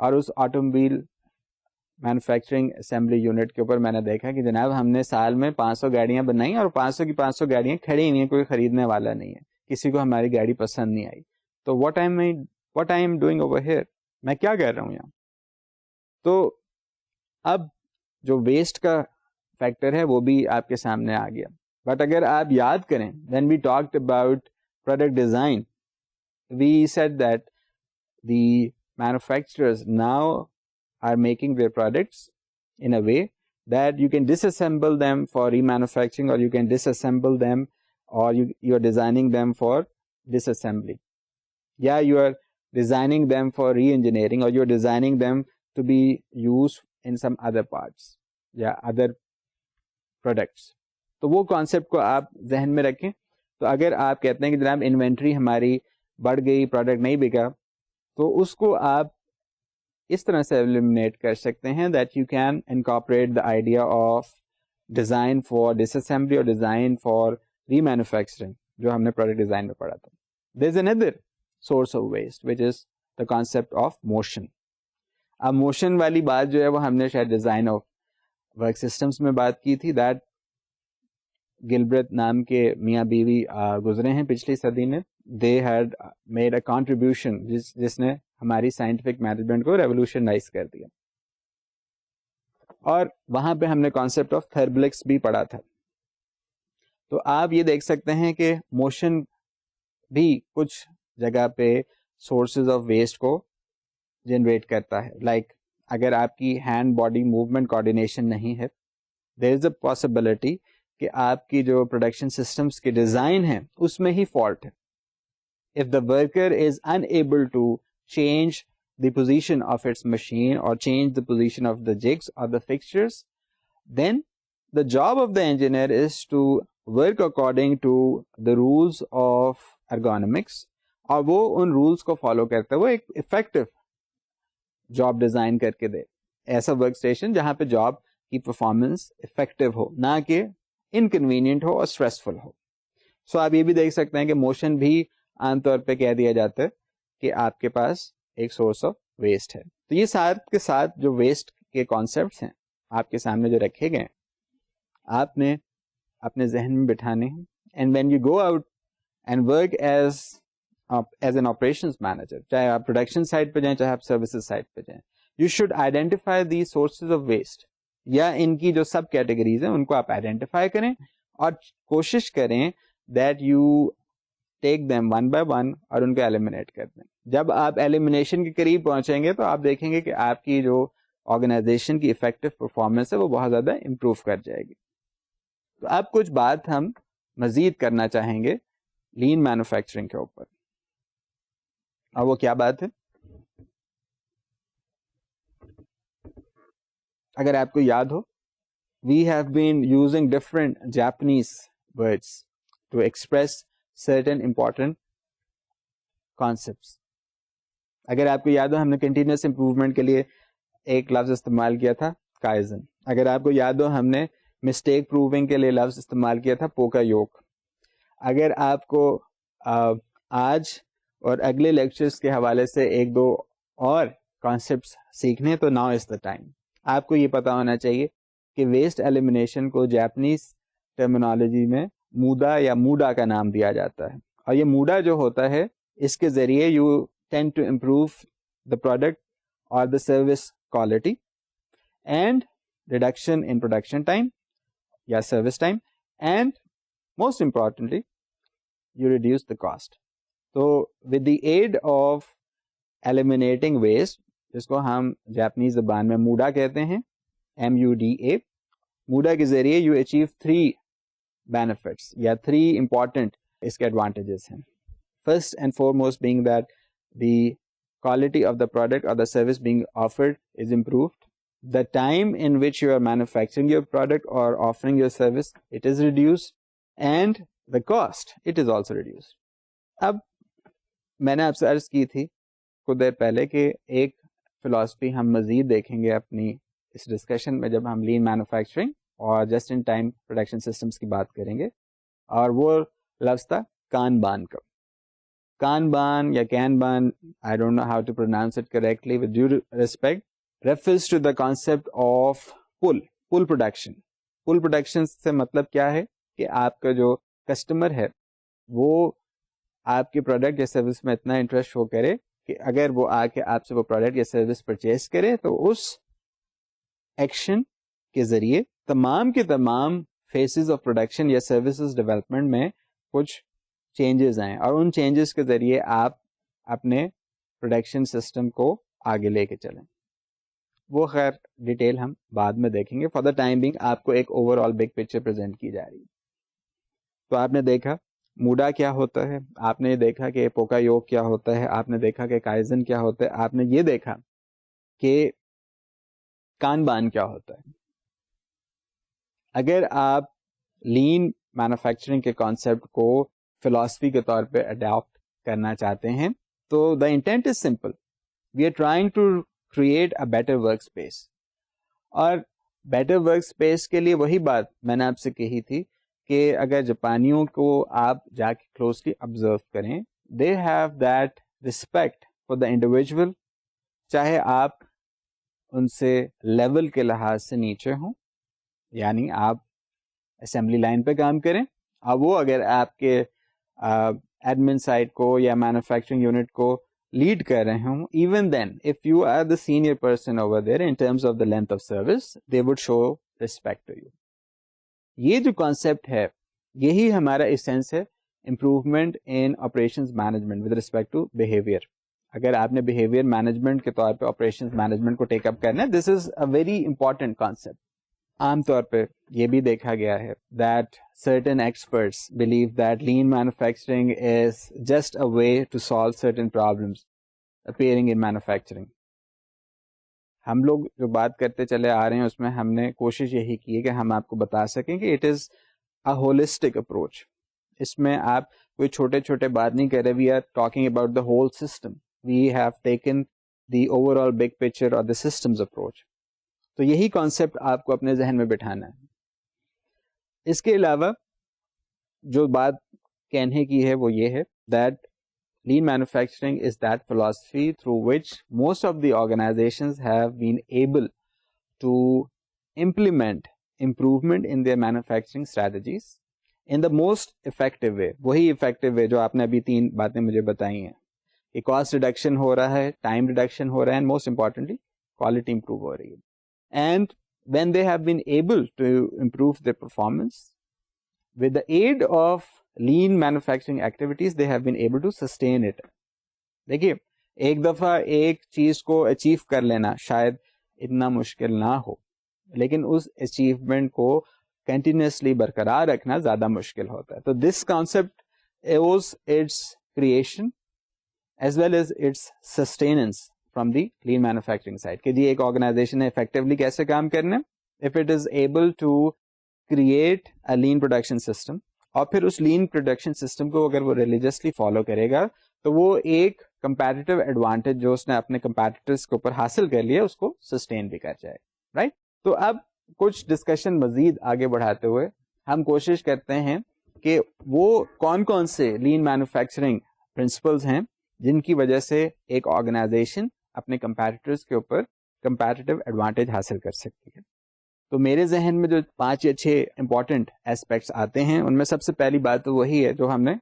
[SPEAKER 1] اور اس automobile manufacturing assembly unit کے اوپر میں نے دیکھا کہ جناب ہم نے سال میں 500 گاڑیاں بنائی اور 500 کی 500 گاڑیاں کھڑی ہوئی ہیں, کوئی خریدنے والا نہیں ہے, کسی کو ہماری گاڑی پسند نہیں آئی. تو what I am doing over here, میں کیا کر رہا ہوں یہاں. تو اب جو ویسٹ کا فیکٹر ہے وہ بھی آپ کے سامنے آ گیا. بٹ اگر آپ یاد کریں when we talked about product design, we said that the manufacturers now are making their products in a way that you can disassemble them for remanufacturing, or you can disassemble them, or you are designing them for disassembly. Yeah, you are designing them for re-engineering, or you are designing them to be used in some other parts, other products. تو وہ concept کو آپ ذہن میں رکھیں. تو اگر آپ کہتے ہیں کہ جناب انوینٹری ہماری بڑھ گئی, پروڈکٹ نہیں بکا, تو اس کو آپ اس طرح سے ایلیمنیٹ کر سکتے ہیں that you can incorporate the idea of design for disassembly or design for remanufacturing, جو ہم نے پروڈکٹ ڈیزائن میں پڑھا تھا. There is another source of waste which is the concept of motion. اب موشن والی بات جو ہے وہ ہم نے شاید ڈیزائن آف ورک سسٹمس میں بات کی تھی. دیٹ گلبرٹ نام کے میاں بیوی گزرے ہیں پچھلی صدی میں. They had made a contribution جس نے ہماری سائنٹیفک مینجمنٹ کو ریولیوشنائز کر دیا. اور وہاں پہ ہم نے کانسیپٹ آف تھربلکس بھی پڑھا تھا. تو آپ یہ دیکھ سکتے ہیں کہ موشن بھی کچھ جگہ پہ سورسز آف ویسٹ کو جنریٹ کرتا ہے. لائک اگر آپ کی ہینڈ باڈی موومنٹ کوآرڈینیشن نہیں ہے, دیر از اے پاسبلٹی کہ آپ کی جو پروڈکشن سسٹمس کے ڈیزائن ہیں اس میں ہی فالٹ ہے. If the worker is unable to change the position of its machine or change the position of the jigs or the fixtures, then the job of the engineer is to work according to the rules of ergonomics, اور وہ ان rules کو follow کرتے ہوئے ایک effective job design کر کے دے. ایسا work station جہاں پہ جاب کی پرفارمنس افیکٹو ہو, نہ کہ انکنوینئنٹ ہو اور اسٹریسفل ہو. سو آپ یہ بھی دیکھ سکتے ہیں کہ موشن بھی عام طور پہ کہہ دیا جاتا ہے کہ آپ کے پاس ایک سورس آف ویسٹ ہے. تو یہ ساتھ کے ساتھ جو ویسٹ کے کانسیپٹس ہیں آپ کے سامنے جو رکھے گئے, آپ نے اپنے ذہن میں بٹھانے ہیں. And when you go out and work as an operations manager, چاہے آپ پروڈکشن سائٹ پہ جائیں چاہے آپ سروسز سائٹ پہ جائیں, you should identify the sources of waste, یا ان کی جو سب کیٹیگریز ہیں ان کو آپ آئیڈینٹیفائی کریں اور کوشش کریں that you take them one by one اور ان کو ایلیمنیٹ کر دیں. جب آپ ایلیمنیشن کے قریب پہنچیں گے تو آپ دیکھیں گے کہ آپ کی جو آرگنائزیشن کی افیکٹو پرفارمنس ہے وہ بہت زیادہ امپروو کر جائے گی. تو اب کچھ بات ہم مزید کرنا چاہیں گے لین مینوفیکچرنگ کے اوپر, اور وہ کیا بات ہے؟ اگر آپ کو یاد ہو, we have been using different Japanese words to express certain important concepts. اگر آپ کو یاد ہو ہم نے کنٹینیوس امپروومنٹ کے لیے ایک لفظ استعمال کیا تھا کائزن. اگر آپ کو یاد ہو ہم نے مسٹیک پروونگ کے لیے لفظ استعمال کیا تھا پوکا یوک. اگر آپ کو آج اور اگلے لیکچرز کے حوالے سے ایک دو اور کانسیپٹس سیکھنے تو ناؤ از دا ٹائم. آپ کو یہ پتا ہونا چاہیے کہ ویسٹ ایلیمنیشن کو جاپنیز ٹرمینالوجی میں مودا یا موڈا کا نام دیا جاتا ہے. اور یہ موڈا جو ہوتا ہے اس کے ذریعے you tend to improve the product or the service quality and reduction in production time یا service time, and most importantly you reduce the cost. تو with the aid of eliminating waste, جس کو ہم جاپنیز زبان میں موڈا کہتے ہیں, MUDA, موڈا کے ذریعے یو اچیو 3 بینیفٹس یا 3 امپورٹنٹ اس کے ایڈوانٹیجز ہیں. First and foremost being that the quality of the product or the service being offered is improved. The time in which you are manufacturing your product or offering your service, it is reduced, and the cost, it is also reduced. اب میں نے آپ سے عرض کی تھی کچھ دیر پہلے کہ ایک فلاسفی ہم مزید دیکھیں گے اپنی اس ڈسکشن میں جب ہم لین مینوفیکچرنگ اور just in time production systems کی بات کریں گے, اور وہ لفظ تھا کانبان کا. Kanban یا Kanban, I don't know how to pronounce it correctly, with due respect, refers to the concept of pull production. Pull production سے مطلب کیا ہے کہ آپ کا جو کسٹمر ہے وہ آپ کے پروڈکٹ یا سروس میں اتنا انٹرسٹ ہو کرے کہ اگر وہ آ کے آپ سے وہ پروڈکٹ یا سروس پرچیز کرے تو اس ایکشن کے ذریعے تمام کے تمام فیسز آف پروڈکشن یا سروسز ڈیولپمنٹ میں کچھ چینجز آئیں, اور ان چینجز کے ذریعے آپ اپنے پروڈکشن سسٹم کو آگے لے کے چلیں. وہ خیر ڈیٹیل ہم بعد میں دیکھیں گے. فار دا ٹائم بینگ آپ کو ایک over all big picture present کی جا رہی ہے. تو آپ نے دیکھا موڈا کیا ہوتا ہے, آپ نے دیکھا کہ پوکا یوک کیا ہوتا ہے, آپ نے دیکھا کہ کائزن کیا ہوتا ہے, آپ نے یہ دیکھا کہ کانبان کیا ہوتا ہے. اگر آپ لین مینوفیکچرنگ کے کانسیپٹ کو فلاسفی کے طور پہ اڈاپٹ کرنا چاہتے ہیں تو the intent is simple. We are trying to create a better workspace. اور بیٹر ورک اسپیس کے لیے وہی بات میں نے آپ سے کہی تھی کہ اگر جاپانیوں کو آپ جا کے کلوزلی آبزرو کریں, they have that respect for the individual, چاہے آپ ان سے لیول کے لحاظ سے نیچے ہوں, یعنی آپ اسمبلی لائن پہ کام کریں, اور وہ اگر آپ کے ایڈمن سائٹ کو یا مینوفیکچرنگ یونٹ کو لیڈ کر رہے ہوں, even then if you are the senior person over there in terms of the length of service, they would show respect to you. یہ جو کانسیپٹ ہے یہی ہمارا ایسنس ہے improvement in operations management with respect to behaviour. اگر آپ نے behaviour management کے طور پہ آپریشنز مینجمنٹ کو ٹیک اپ کرنا ہے, دس از اے ویری امپورٹنٹ کانسیپٹ. عام طور پہ یہ بھی دیکھا گیا ہے that certain experts believe that lean manufacturing is just a way to solve certain problems appearing in manufacturing. ہم لوگ جو بات کرتے چلے آ رہے ہیں اس میں ہم نے کوشش یہی کی ہے کہ ہم آپ کو بتا سکیں کہ it is a holistic approach. اس میں آپ کوئی چھوٹے چھوٹے بات نہیں کر رہے, we are talking about the whole system. We have taken the overall big picture or the systems approach. تو یہی کانسیپٹ آپ کو اپنے ذہن میں بٹھانا ہے. اس کے علاوہ جو بات کہنے کی ہے وہ یہ ہے that lean manufacturing is that philosophy through which most of the organizations have been able to implement improvement in their manufacturing strategies in the most effective way. وہی effective way جو آپ نے ابھی 3 باتیں مجھے بتائی ہیں کہ cost reduction ہو رہا ہے, time reduction ہو رہا ہے, and most importantly quality improve ہو رہی ہے. And when they have been able to improve their performance with the aid of lean manufacturing activities, they have been able to sustain it. دیکھیے ایک دفعہ ایک چیز کو اچیو کر لینا شاید اتنا مشکل نہ ہو, لیکن اس اچیومنٹ کو کنٹینیوسلی برقرار رکھنا زیادہ مشکل ہوتا ہے. تو this concept owes its creation as well as its sustenance from the lean manufacturing side. کہ جی ایک آرگنائزیشن نے افیکٹولی کیسے کام کرنا ہے, if it is able to create a lean production system, اور پھر اس lean production system کو اگر وہ ریلیجسلی فالو کرے گا تو وہ ایک کمپیٹیٹو ایڈوانٹیج جو اس نے اپنے کمپیٹیٹرز کے اوپر حاصل کر لیا اس کو سسٹین بھی کر جائے, رائٹ. تو اب کچھ ڈسکشن مزید آگے بڑھاتے ہوئے ہم کوشش کرتے ہیں کہ وہ کون کون سے لین مینوفیکچرنگ پرنسپلز ہیں جن کی وجہ سے ایک آرگنائزیشن اپنے کمپیٹیٹرز کے اوپر کمپیٹیٹو ایڈوانٹیج حاصل کر سکتی ہے. تو میرے ذہن میں جو 5 یا 6 امپورٹنٹ ایسپیکٹس آتے ہیں ان میں سب سے پہلی بات تو وہی ہے جو ہم نے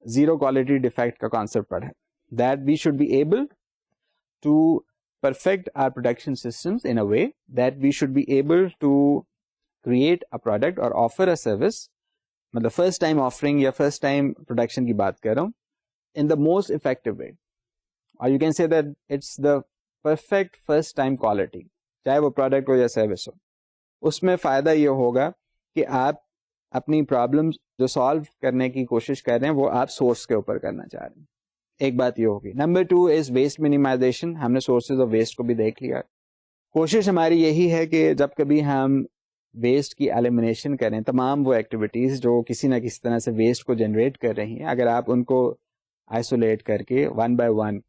[SPEAKER 1] زیرو کوالٹی ڈیفیکٹ کا کانسیپٹ پڑھا ہے, that we should be able to perfect our production systems in a way that we should be able to create a product or offer a service, مطلب first time offering یا first time production کی بات کر رہا ہوں, in the most effective way, or you can say that it's the perfect first time quality, چاہے وہ product ہو یا service ہو. اس میں فائدہ یہ ہوگا کہ آپ اپنی پرابلم جو سالو کرنے کی کوشش کر رہے ہیں وہ آپ سورس کے اوپر کرنا چاہ رہے ہیں. ایک بات یہ ہوگی. نمبر 2 از ویسٹ منیمائزیشن. ہم نے سورسز آف ویسٹ کو بھی دیکھ لیا. کوشش ہماری یہی ہے کہ جب کبھی ہم ویسٹ کی ایلیمینیشن کریں, تمام وہ ایکٹیویٹیز جو کسی نہ کسی طرح سے ویسٹ کو جنریٹ کر رہی ہیں, اگر آپ ان کو آئسولیٹ کر کے 1 by 1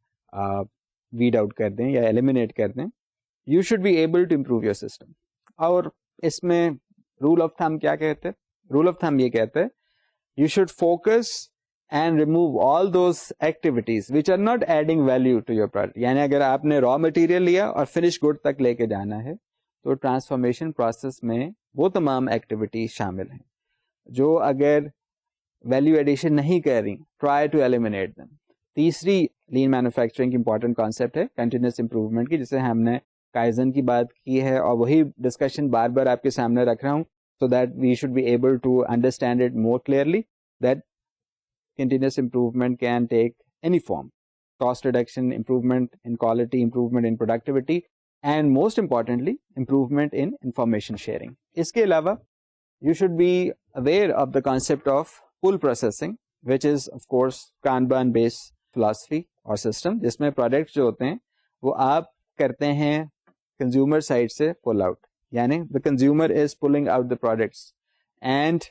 [SPEAKER 1] ویڈ آؤٹ کر دیں یا ایلیمینیٹ کر دیں, you should be able to improve your system. اور اس میں رول آف تھم کیا کہتے ہیں؟ رول آف تھم یہ کہتے ہیں you should focus and remove all those activities which are not adding value to your product. یعنی اگر آپ نے را مٹیریل لیا اور فنش گڈ تک لے کے جانا ہے تو ٹرانسفارمیشن پروسیس میں وہ تمام ایکٹیویٹیز شامل ہیں جو اگر ویلیو ایڈیشن نہیں کر رہی, ٹرائی ٹو ایلیمینیٹ دم. تیسری لین مینوفیکچرنگ کی امپورٹنٹ کانسیپٹ ہے کنٹینیوس امپروومنٹ کی, جسے ہم نے کائزن کی بات کی ہے, اور وہی ڈسکشن بار بار آپ کے سامنے رکھ رہا ہوں so that we should be able to understand it more clearly, that continuous improvement can take any form: cost reduction, improvement in quality, improvement in productivity, and most importantly improvement in information sharing. اس کے علاوہ you should be aware of the concept of pull processing, which is of course Kanban based philosophy or system, جس میں products جو ہوتے ہیں وہ آپ کرتے ہیں consumer side سے pull out. یعنی the consumer is pulling out the products and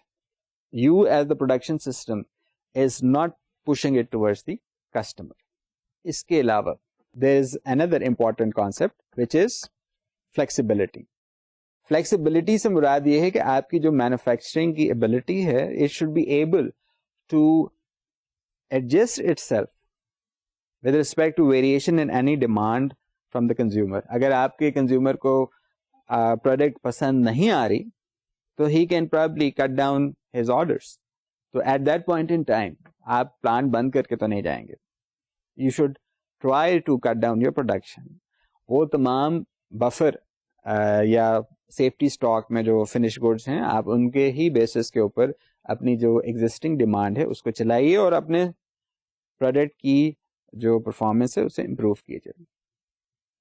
[SPEAKER 1] you as the production system is not pushing it towards the customer. اس کے علاوہ there is another important concept which is flexibility. flexibility سے مراد یہ ہے کہ آپ کی جو مینوفیکچرنگ کی ability ہے it should be able to adjust itself with respect to variation in any demand from the consumer. اگر آپ کے کنزیومر کو پروڈکٹ پسند نہیں آ رہی تو he can probably cut down his orders. تو at that point in time آپ پلانٹ بند کر کے تو نہیں جائیں گے. You should try to cut down your production. وہ تمام بفر یا سیفٹی اسٹاک میں جو فنش گڈس ہیں آپ ان کے ہی بیسس کے اوپر اپنی جو ایگزسٹنگ ڈیمانڈ ہے اس کو چلائیے اور اپنے پروڈکٹ کی جو پرفارمنس ہے اسے امپروو کیجیے.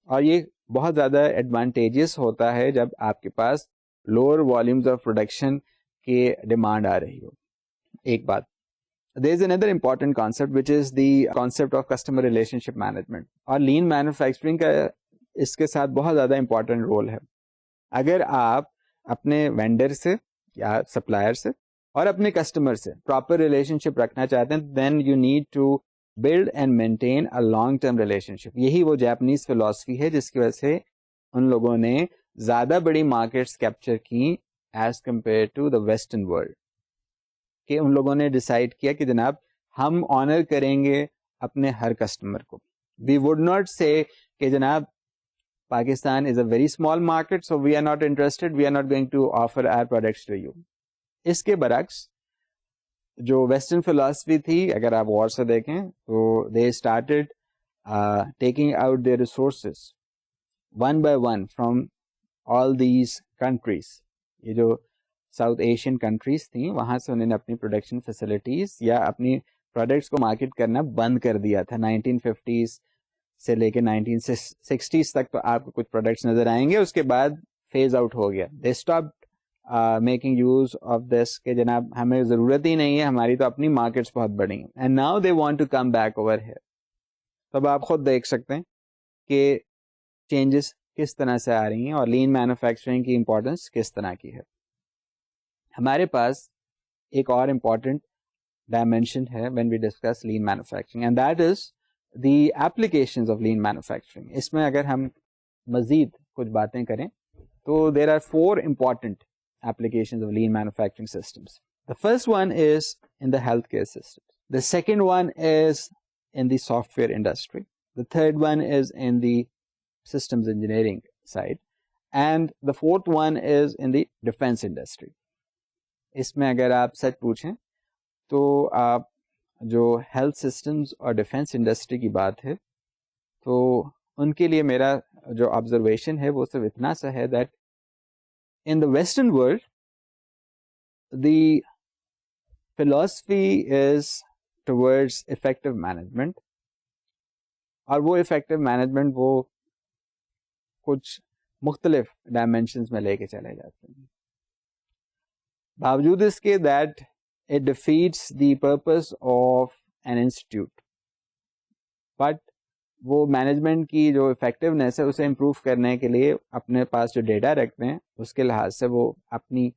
[SPEAKER 1] اور یہ بہت زیادہ ایڈوانٹیجز ہوتا ہے جب آپ کے پاس لوور والیومز آف پروڈکشن کی ڈیمانڈ آ رہی ہو. ایک بات, there is another important concept which is the concept of customer relationship management. اور lean manufacturing کا اس کے ساتھ بہت زیادہ امپورٹنٹ رول ہے. اگر آپ اپنے وینڈر سے یا سپلائر سے اور اپنے کسٹمر سے پراپر ریلیشن شپ رکھنا چاہتے ہیں then you need to build and maintain a long term relationship. یہی وہ جاپنیز فلاسفی ہے جس کی وجہ سے ان لوگوں نے زیادہ بڑی مارکیٹس کیپچر کی as compare to the western world. کہ ان لوگوں نے ڈیسائیڈ کیا کہ جناب ہم آنر کریں گے اپنے ہر کسٹمر کو. وی وڈ ناٹ سے کہ جناب Pakistan is a very small market so we are not interested, we are not going to offer our products to you. اس کے برعکس جو ویسٹرن فلاسفی تھی اگر آپ غور سے دیکھیں تو they started taking out there resources one by one from all these countries. یہ جو ساؤتھ ایشین کنٹریز تھیں وہاں سے انہوں نے اپنی پروڈکشن فیسلٹیز یا اپنی پروڈکٹس کو مارکیٹ کرنا بند کر دیا تھا. 1950s سے لے کے 1960s تک تو آپ کو کچھ پروڈکٹس نظر آئیں گے, اس کے بعد فیز آؤٹ ہو گیا. They stop making use of this کہ جناب ہمیں ضرورت ہی نہیں ہے, ہماری تو اپنی مارکیٹس بہت بڑی ہیں. And now they want to come back over here. تب آپ خود دیکھ سکتے ہیں کہ چینجز کس طرح سے آ رہی ہیں اور لین مینوفیکچرنگ کی امپورٹنس کس طرح کی ہے. ہمارے پاس ایک اور امپورٹنٹ ڈائمینشن ہے when we discuss lean manufacturing and that is the applications of lean manufacturing. اس میں اگر ہم مزید کچھ باتیں کریں تو there are 4 important applications of lean manufacturing systems. The first one is in the healthcare system. The second one is in the software industry. The third one is in the systems engineering side. And the fourth one is in the defense industry. اس میں اگر آپ سچ پوچھیں تو آپ جو health systems اور defence industry کی بات ہے تو ان کے لیے میرا جو آبزرویشن ہے وہ صرف اتنا سا ہے that in the western world the philosophy is towards effective management, اور وہ افیکٹو مینجمنٹ وہ کچھ مختلف ڈائمینشنز میں لے کے چلے جاتے ہیں. باوجود اس کے that it defeats the purpose of an institute, but وہ مینجمنٹ کی جو افیکٹونیس ہے اسے امپروو کرنے کے لیے اپنے پاس جو ڈیٹا رکھتے ہیں اس کے لحاظ سے وہ اپنی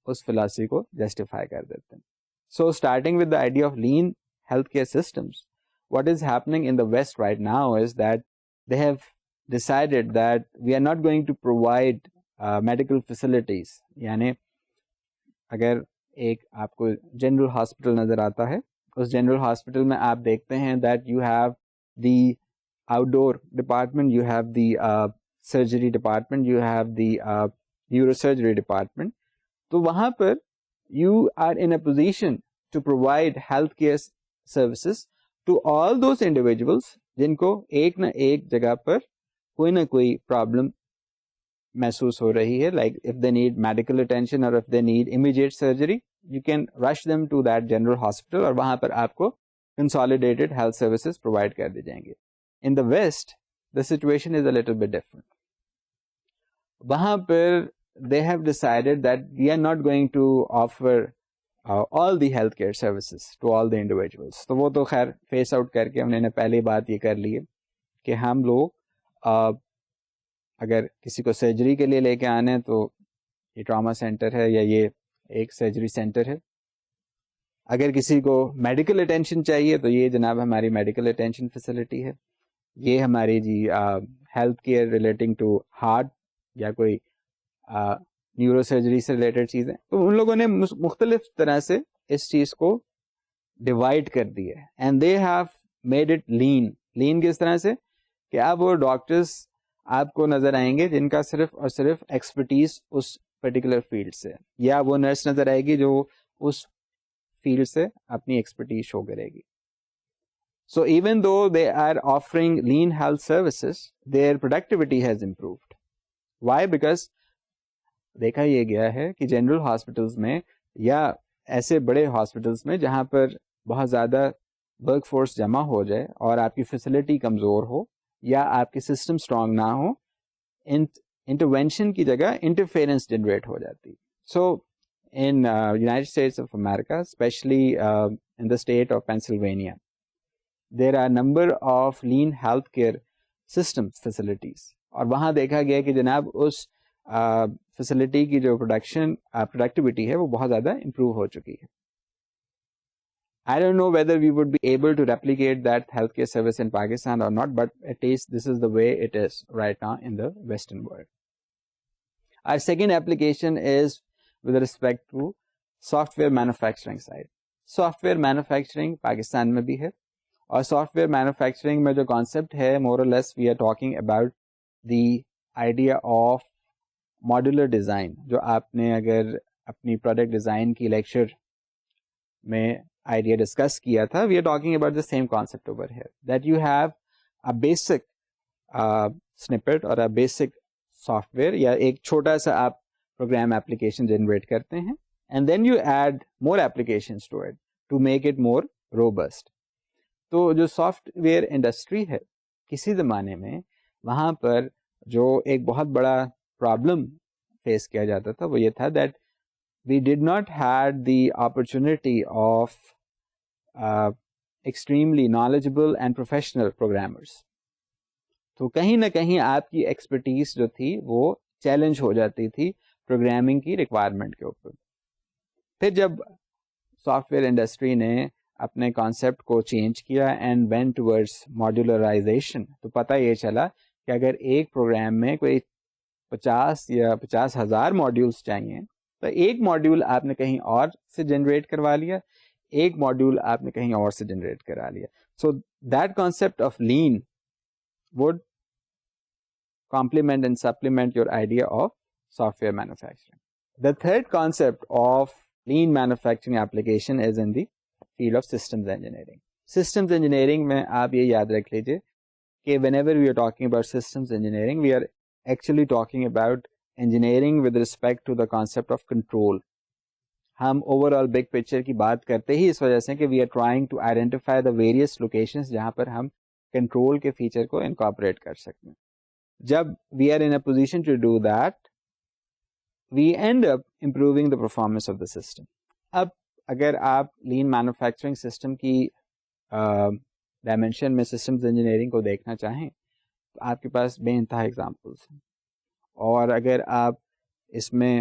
[SPEAKER 1] اس فلاسفی کو جسٹیفائی کر دیتے ہیں. So starting with the idea of lean health care systems, what is happening in the west right now is that they have decided that we are not going to provide medical facilities. یعنی اگر ایک آپ کو general hospital نظر آتا ہے, اس general hospital میں آپ دیکھتے ہیں that you have the outdoor department, you have the surgery department, you have the neurosurgery department. تو وہاں پر you are in a position to provide health care services to all those individuals جن کو ایک نہ ایک جگہ پر کوئی نہ کوئی پرابلم محسوس ہو رہی ہے. Like if they need medical attention or if they need immediate surgery, you can rush them to that general hospital اور وہاں پر آپ کو کنسالیڈیٹڈ ہیلتھ سروسز پرووائڈ کر دی جائیں گے. In the west the situation is a little bit different. وہاں پر they have decided that we are not going to offer all the healthcare services to all the individuals. تو وہ تو خیر فیس آؤٹ کر کے ہم نے پہلی بات یہ کر لی ہے کہ ہم لوگ اگر کسی کو سرجری کے لیے لے کے آنے ہیں تو یہ ٹراما سینٹر ہے یا یہ ایک سرجری سینٹر ہے. اگر کسی کو میڈیکل اٹینشن چاہیے تو یہ جناب ہماری میڈیکل اٹینشن فیسلٹی ہے. یہ ہماری جی health care relating to heart یا کوئی نیورو سرجری سے ریلیٹڈ چیزیں. تو ان لوگوں نے مختلف طرح سے اس چیز کو ڈیوائڈ کر دی ہے and they have made it lean. Lean کس طرح سے کہ اب وہ ڈاکٹرس آپ کو نظر آئیں گے جن کا صرف اور صرف ایکسپرٹیز اس پرٹیکولر فیلڈ سے, یا وہ نرس نظر آئے گی جو اس فیلڈ سے اپنی ایکسپرٹیز شو کرے گی. So even though they are offering lean health services, their productivity has improved. Why? Because دیکھا یہ گیا ہے کہ جنرل ہاسپٹلس میں یا ایسے بڑے ہاسپٹلس میں جہاں پر بہت زیادہ ورک فورس جمع ہو جائے اور آپ کی فیسلٹی کمزور ہو یا آپ کی سسٹم اسٹرانگ نہ ہو, انٹروینشن کی جگہ انٹرفیئرنس جنریٹ ہو جاتی. سو in United States of America, especially in the state of Pennsylvania, there are a number of lean healthcare systems facilities. اور وہاں دیکھا گیا کہ جناب اس فیسلٹی کی جو پروڈکٹیوٹی ہے وہ بہت زیادہ امپروو ہو چکی ہے. I don't know whether we would be able to replicate that healthcare service in Pakistan or not, but at least this is the way it is right now in the Western world. Our second application is with respect to software manufacturing side. Software manufacturing Pakistan میں بھی ہے, اور soft where manufacturing میں جو concept ہے more or less we are talking about the idea of modular design. جو آپ نے اگر اپنی پروڈکٹ ڈیزائن کی لیکچر میں آئیڈیا ڈسکس کیا تھا, we are talking about the same concept over here, that you have a basic snippet or a basic software یا ایک چھوٹا سا آپ پروگرام ایپلیکیشن جنریٹ کرتے ہیں, and then you add more applications to it to make it more robust. تو جو soft where industry ہے کسی زمانے میں وہاں پر جو ایک بہت بڑا پرابلم فیس کیا جاتا تھا وہ یہ تھا that we did not had the opportunity of extremely knowledgeable and professional programmers. تو کہیں نہ کہیں آپ کی ایکسپرٹیز جو تھی وہ چیلنج ہو جاتی تھی پروگرامنگ کی ریکوائرمنٹ کے اوپر. پھر جب سافٹ ویئر انڈسٹری نے اپنے کانسیپٹ کو چینج کیا اینڈ وینٹ ٹورڈز ماڈیولرائزیشن, تو پتہ یہ چلا کہ اگر ایک پروگرام میں کوئی 50 یا 50,000 ماڈیولس چاہیے تو ایک ماڈیول آپ نے کہیں اور سے جنریٹ کروا لیا, ایک ماڈیول آپ نے کہیں اور سے جنریٹ کرا لیا. So that concept of lean would complement and supplement your idea of software manufacturing. The third concept of lean manufacturing application is in the field of systems engineering. Systems engineering میں آپ یہ یاد رکھ لیجئے کہ whenever we are talking about systems engineering, we are actually talking about engineering with respect to the concept of control. ہم overall big picture کی بات کرتے ہی اس وجہ سے کہ we are trying to identify the various locations جہاں پر ہم control کے فیچر کو انکارپوریٹ کر سکتے ہیں. جب we are in a position to do that we end up improving the performance of the system. اب اگر آپ لین مینوفیکچرنگ سسٹم کی ڈائمینشن میں سسٹمز انجینئرنگ کو دیکھنا چاہیں تو آپ کے پاس بے انتہا ایگزامپلس ہیں, اور اگر آپ اس میں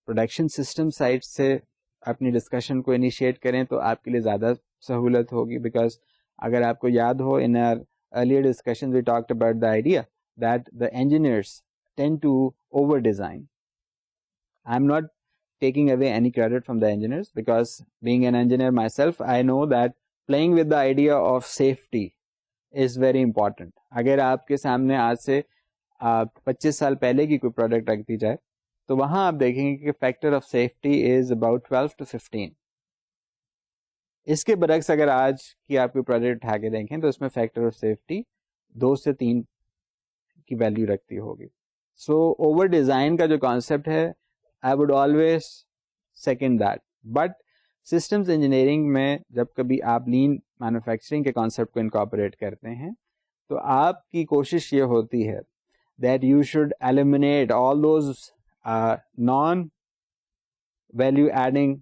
[SPEAKER 1] پروڈکشن سسٹم سائٹ سے اپنی ڈسکشن کو انیشیٹ کریں تو آپ کے لیے زیادہ سہولت ہوگی. بیکاز اگر آپ کو یاد ہو in our earlier discussions we talked about the idea that the engineers tend to over design. I'm not taking away any credit from the engineers because being an engineer myself I know that playing with the idea of safety is very important. اگر آپ کے سامنے آج سے 25 سال پہلے کی کوئی پروڈکٹ رکھ دی جائے تو وہاں آپ دیکھیں گے کہ factor of safety is about 12 to 15. اس کے برعکس اگر آج کی آپ کوئی پروڈکٹ اٹھا کے دیکھیں تو اس میں فیکٹر آف سیفٹی 2 سے 3 کی ویلیو رکھتی ہوگی. سو اوور ڈیزائن کا جو کانسیپٹ ہے I would always second that. But systems engineering میں جب کبھی آپ لین مینوفیکچرنگ کے کانسیپٹ کو انکارپوریٹ کرتے ہیں تو آپ کی کوشش یہ ہوتی ہے that you should eliminate all those naan value adding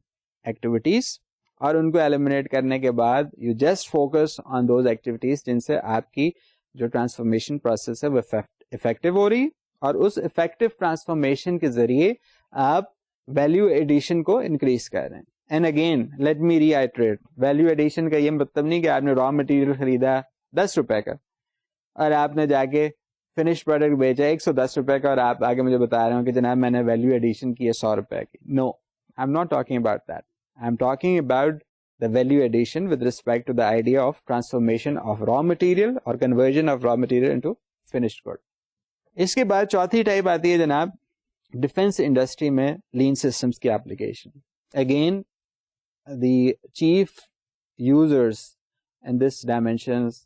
[SPEAKER 1] activities, اور ان کو ایلیمینیٹ کرنے کے بعد you just focus on those activities جن سے آپ کی جو ٹرانسفارمیشن پروسیس ہے وہ افیکٹو ہو رہی اور اس افیکٹو ٹرانسفارمیشن کے ذریعے آپ ویلیو ایڈیشن کو انکریز کر رہے ہیں. And again let me reiterate, value addition کا یہ مطلب نہیں کہ آپ نے را مٹیریل خریدا 10 روپے کا اور آپ نے جا کے فنش پروڈکٹ بیچا 110 روپے کا اور آپ آگے مجھے بتا رہے ہوں کہ جناب میں نے ویلیو ایڈیشن کی ہے 100 روپے کی. No, I am not talking about that. I am talking about the value addition with respect to the idea of transformation of raw material or conversion of raw material into finished good. اس کے بعد چوتھی type آتی ہے جناب defence industry میں لین systems کی application. Again the chief users in this dimensions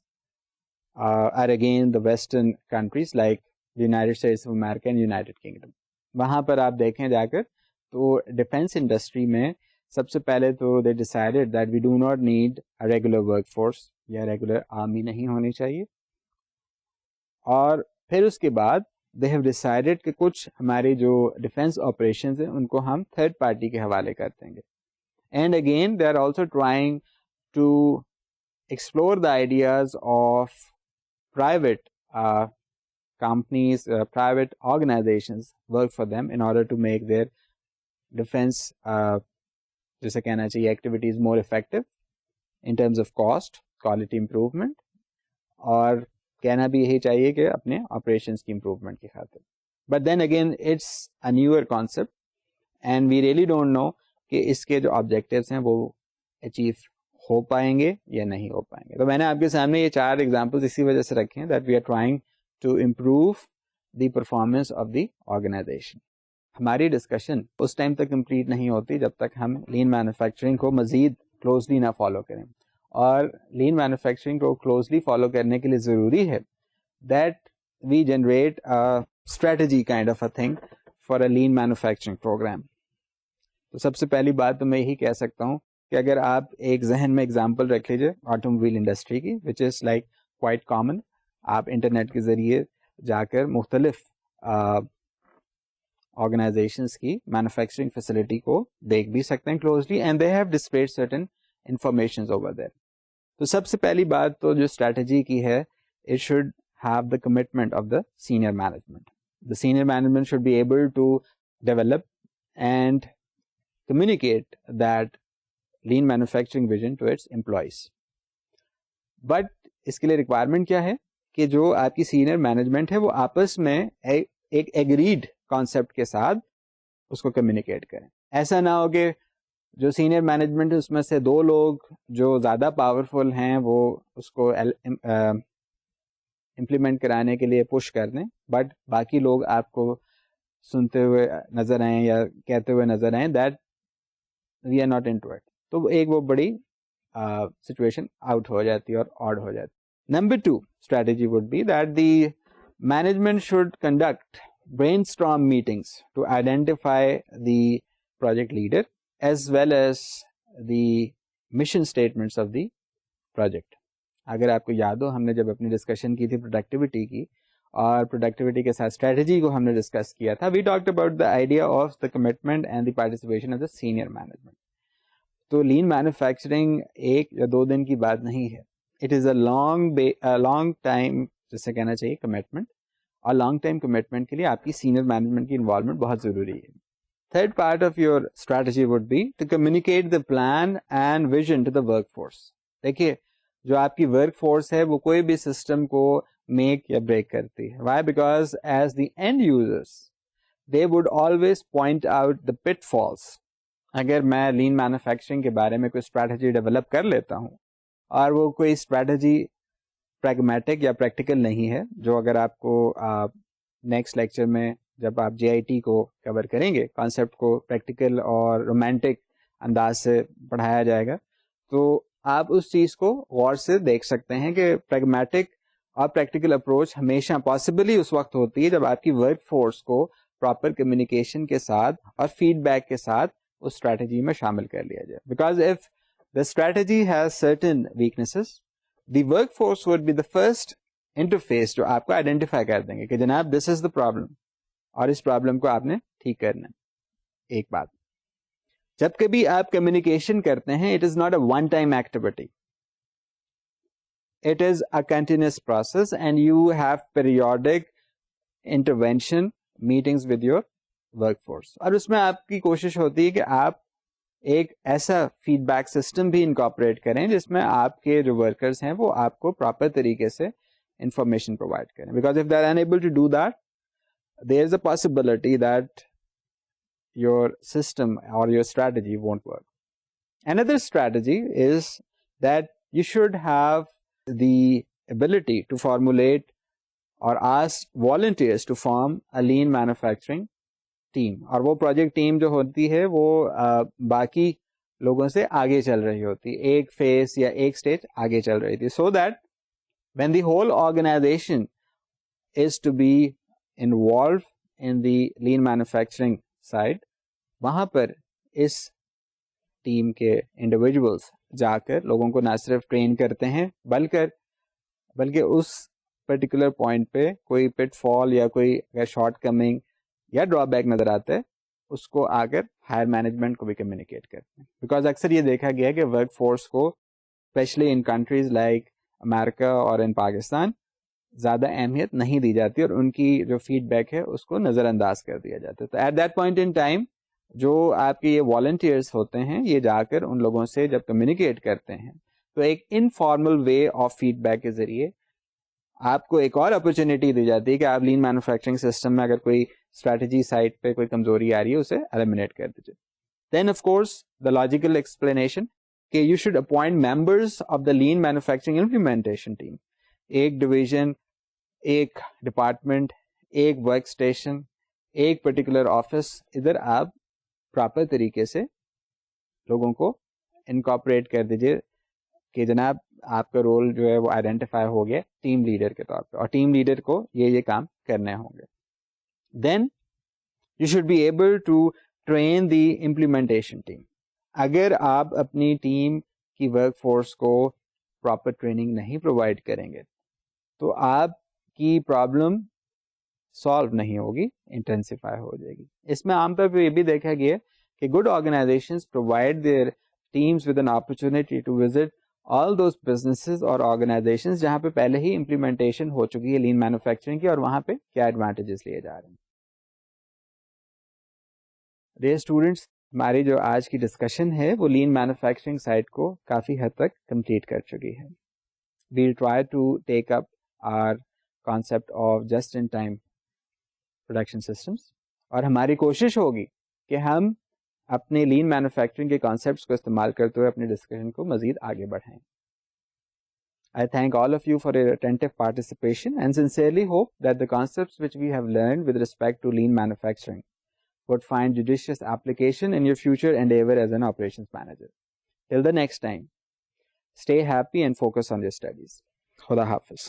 [SPEAKER 1] are again the western countries like the United States of America and United Kingdom. وہاں پر آپ دیکھیں جا کر تو ڈیفینس انڈسٹری میں سب سے پہلے تو they decided that we do not need a regular workforce یا ریگولر آرمی نہیں ہونی چاہیے, اور پھر اس کے بعد they have decided کہ کچھ ہماری جو ڈیفینس آپریشنز ہیں ان کو ہم تھرڈ پارٹی کے حوالے کر دیں گے. And again they are also trying to explore the ideas of private companies, private organizations work for them in order to make their defense جیسے کہنا چاہیے activities more effective in terms of cost, quality improvement, اور کہنا بھی یہی چاہیے کہ اپنے operations کی improvement کی خاطر. But then again it's a newer concept and we really don't know کہ اس کے جو objectives ہیں وہ achieve ہو پائیں گے یا نہیں ہو پائیں گے. تو میں نے آپ کے سامنے یہ 4 ایگزامپل اسی وجہ سے رکھے ہیں that we are trying to improve the performance of the organization. ہماری ڈسکشن اس ٹائم تک کمپلیٹ نہیں ہوتی جب تک ہم لین مینوفیکچرنگ کو مزید کلوزلی نہ فالو کریں, اور لین مینوفیکچرنگ کو کلوزلی فالو کرنے کے لیے ضروری ہے that we generate strategy kind of a thing for a lean manufacturing program. تو سب سے پہلی بات تو میں یہی کہہ سکتا ہوں کہ اگر آپ ایک ذہن میں اگزامپل رکھ لیجیے آٹو موبائل انڈسٹری کی وچ از لائک کوائٹ کامن, آپ انٹرنیٹ کے ذریعے جا کر مختلف آرگنائزیشنس کی مینوفیکچرنگ فیسلٹی کو دیکھ بھی سکتے ہیں closely, and they have displayed certain information over there. تو سب سے پہلی بات تو جو اسٹریٹجی کی ہے, it should have the commitment of the senior management. The senior management should be able to develop and communicate that lean manufacturing vision to its employees. But اس کے لیے ریکوائرمنٹ کیا ہے کہ جو آپ کی سینئر مینجمنٹ ہے وہ آپس میں ایک ایگریڈ کانسیپٹ کے ساتھ اس کو کمیونیکیٹ کریں. ایسا نہ ہو کہ جو سینئر مینجمنٹ ہے اس میں سے 2 لوگ جو زیادہ پاورفل ہیں وہ اس کو امپلیمنٹ کرانے کے لیے پش کر دیں, بٹ باقی لوگ آپ کو سنتے ہوئے نظر آئیں یا کہتے ہوئے نظر آئیں that we are not into it. تو ایک وہ بڑی سچویشن آؤٹ ہو جاتی ہے اور آڈ ہو جاتی. Number 2 strategy would be that the management should conduct brainstorm meetings to identify the project leader as well as the mission statements of the project. اگر آپ کو یاد ہو ہم نے جب اپنی ڈسکشن کی تھی پروڈکٹیوٹی کی اور پروڈکٹیوٹی کے ساتھ اسٹریٹجی کو ہم نے ڈسکس کیا تھا, we talked about the idea of the commitment and the participation of the senior management. تو لین مینوفیکچرنگ 1 یا 2 دن کی بات نہیں ہے, it is a long time جسے کہنا چاہیے کمٹمنٹ, اور لانگ ٹائم کمٹمنٹ کے لیے آپ کی سینئر مینجمنٹ کی انوالومنٹ بہت ضروری ہے. Third part of your strategy would be to communicate the plan and vision to the work force. دیکھیے جو آپ کی ورک فورس ہے وہ کوئی بھی سسٹم کو میک یا بریک کرتی ہے. Why? Because as the end users they would always point out the pitfalls. اگر میں لین مینوفیکچرنگ کے بارے میں کوئی اسٹریٹجی ڈیولپ کر لیتا ہوں اور وہ کوئی اسٹریٹجی پریگمیٹک یا پریکٹیکل نہیں ہے, جو اگر آپ کو نیکسٹ لیکچر میں جب آپ JIT کو کور کریں گے کانسیپٹ کو پریکٹیکل اور رومانٹک انداز سے پڑھایا جائے گا, تو آپ اس چیز کو غور سے دیکھ سکتے ہیں کہ پریگمیٹک اور پریکٹیکل اپروچ ہمیشہ پاسبل ہی اس وقت ہوتی ہے جب آپ کی ورک فورس کو پراپر کمیونیکیشن کے ساتھ اور فیڈ بیک کے ساتھ اس اسٹریٹجی میں شامل کر لیا جائے. Because if the strategy has certain weaknesses, the work force would be the first interface جو آپ کو آئیڈینٹیفائی کر دیں گے کہ جناب دس از دا پرابلم, اور اس پرابلم کو آپ نے ٹھیک کرنا ہے. ایک بات, جب کبھی آپ کمیونیکیشن کرتے ہیں it is not a one time activity, it is a continuous process and you have periodic intervention meetings with your workforce. اور اس میں آپ کی کوشش ہوتی ہے کہ آپ ایک ایسا فیڈ بیک سسٹم بھی انکارپوریٹ کریں جس میں آپ کے جو ورکرز ہیں وہ آپ کو پراپر طریقے سے انفارمیشن پرووائڈ کریں. Because if they are unable to do that, there is a possibility that your system or your strategy won't work. Another strategy is that you should have the ability to formulate or ask volunteers to form a lean manufacturing team. اور وہ project team جو ہوتی ہے وہ باقی لوگوں سے آگے چل رہی ہوتی, ایک فیس یا ایک اسٹیج آگے چل رہی تھی, so that when the whole organization is to be involved in the lean manufacturing side, وہاں پر اس ٹیم کے انڈیویجولس جا کر لوگوں کو نہ صرف ٹرین کرتے ہیں بلکہ اس پرٹیکولر پوائنٹ پہ کوئی پٹ فال یا کوئی شارٹ کمنگ یا ڈرا بیک نظر آتا ہے اس کو آ کر ہائر مینجمنٹ کو بھی کمیونیکیٹ کرتے ہیں. بیکاز اکثر یہ دیکھا گیا کہ ورک فورس کو especially in countries like America اور ان پاکستان زیادہ اہمیت نہیں دی جاتی اور ان کی جو فیڈ بیک ہے اس کو نظر انداز کر دیا جاتا ہے. تو at that point in time جو آپ کے یہ والنٹیئرس ہوتے ہیں یہ جا کر ان لوگوں سے جب کمیونیکیٹ کرتے ہیں تو ایک informal way of feedback کے ذریعے آپ کو ایک اور اپرچونیٹی دی جاتی ہے کہ آپ لین مینوفیکچرنگ سسٹم میں اگر کوئی اسٹریٹجی سائٹ پہ کوئی کمزوری آ رہی ہے اسے ایلیمینیٹ کر دیجیے. Then of course the logical explanation کہ you should appoint members of the lean manufacturing implementation team. ایک ڈویژن, ایک ڈپارٹمنٹ, ایک ورک اسٹیشن, ایک پرٹیکولر آفس, ادھر آپ پراپر طریقے سے لوگوں کو انکارپوریٹ کر دیجیے کہ جناب آپ کا رول جو ہے وہ آئیڈینٹیفائی ہو گیا ٹیم لیڈر کے طور پہ اور ٹیم لیڈر کو یہ کام کرنے ہوں گے. Then you should be able to train the implementation team. اگر آپ اپنی ٹیم کی ورک فورس کو پراپر ٹریننگ نہیں پرووائڈ کریں گے تو آپ کی پرابلم سالو نہیں ہوگی, انٹینسیفائی ہو جائے گی. اس میں عام طور پہ یہ بھی دیکھا گیا کہ good organizations provide their teams with an opportunity to visit all those businesses اور آرگنائزیشنز جہاں پہ پہلے ہی امپلیمنٹیشن ہو چکی ہے لین مینوفیکچرنگ کی اور وہاں پہ کیا ایڈوانٹیجز لیے جا رہے ہیں. ڈیئر اسٹوڈینٹس, ہماری جو آج کی ڈسکشن ہے وہ لین مینوفیکچرنگ سائٹ کو کافی حد تک کمپلیٹ کر چکی ہے. We'll try to take up our concept of just in time production systems, اور ہماری کوشش ہوگی کہ ہم اپنے لین مینوفیکچرنگ کے کانسیپٹس کو استعمال کرتے ہوئے اپنی ڈسکشن کو مزید آگے بڑھائیں. I thank all of you for your attentive participation and sincerely hope that the concepts which we have learned with respect to lean manufacturing would find judicious application in your future endeavor as an operations manager. Till the next time, stay happy and focus on your studies. Khuda Hafiz.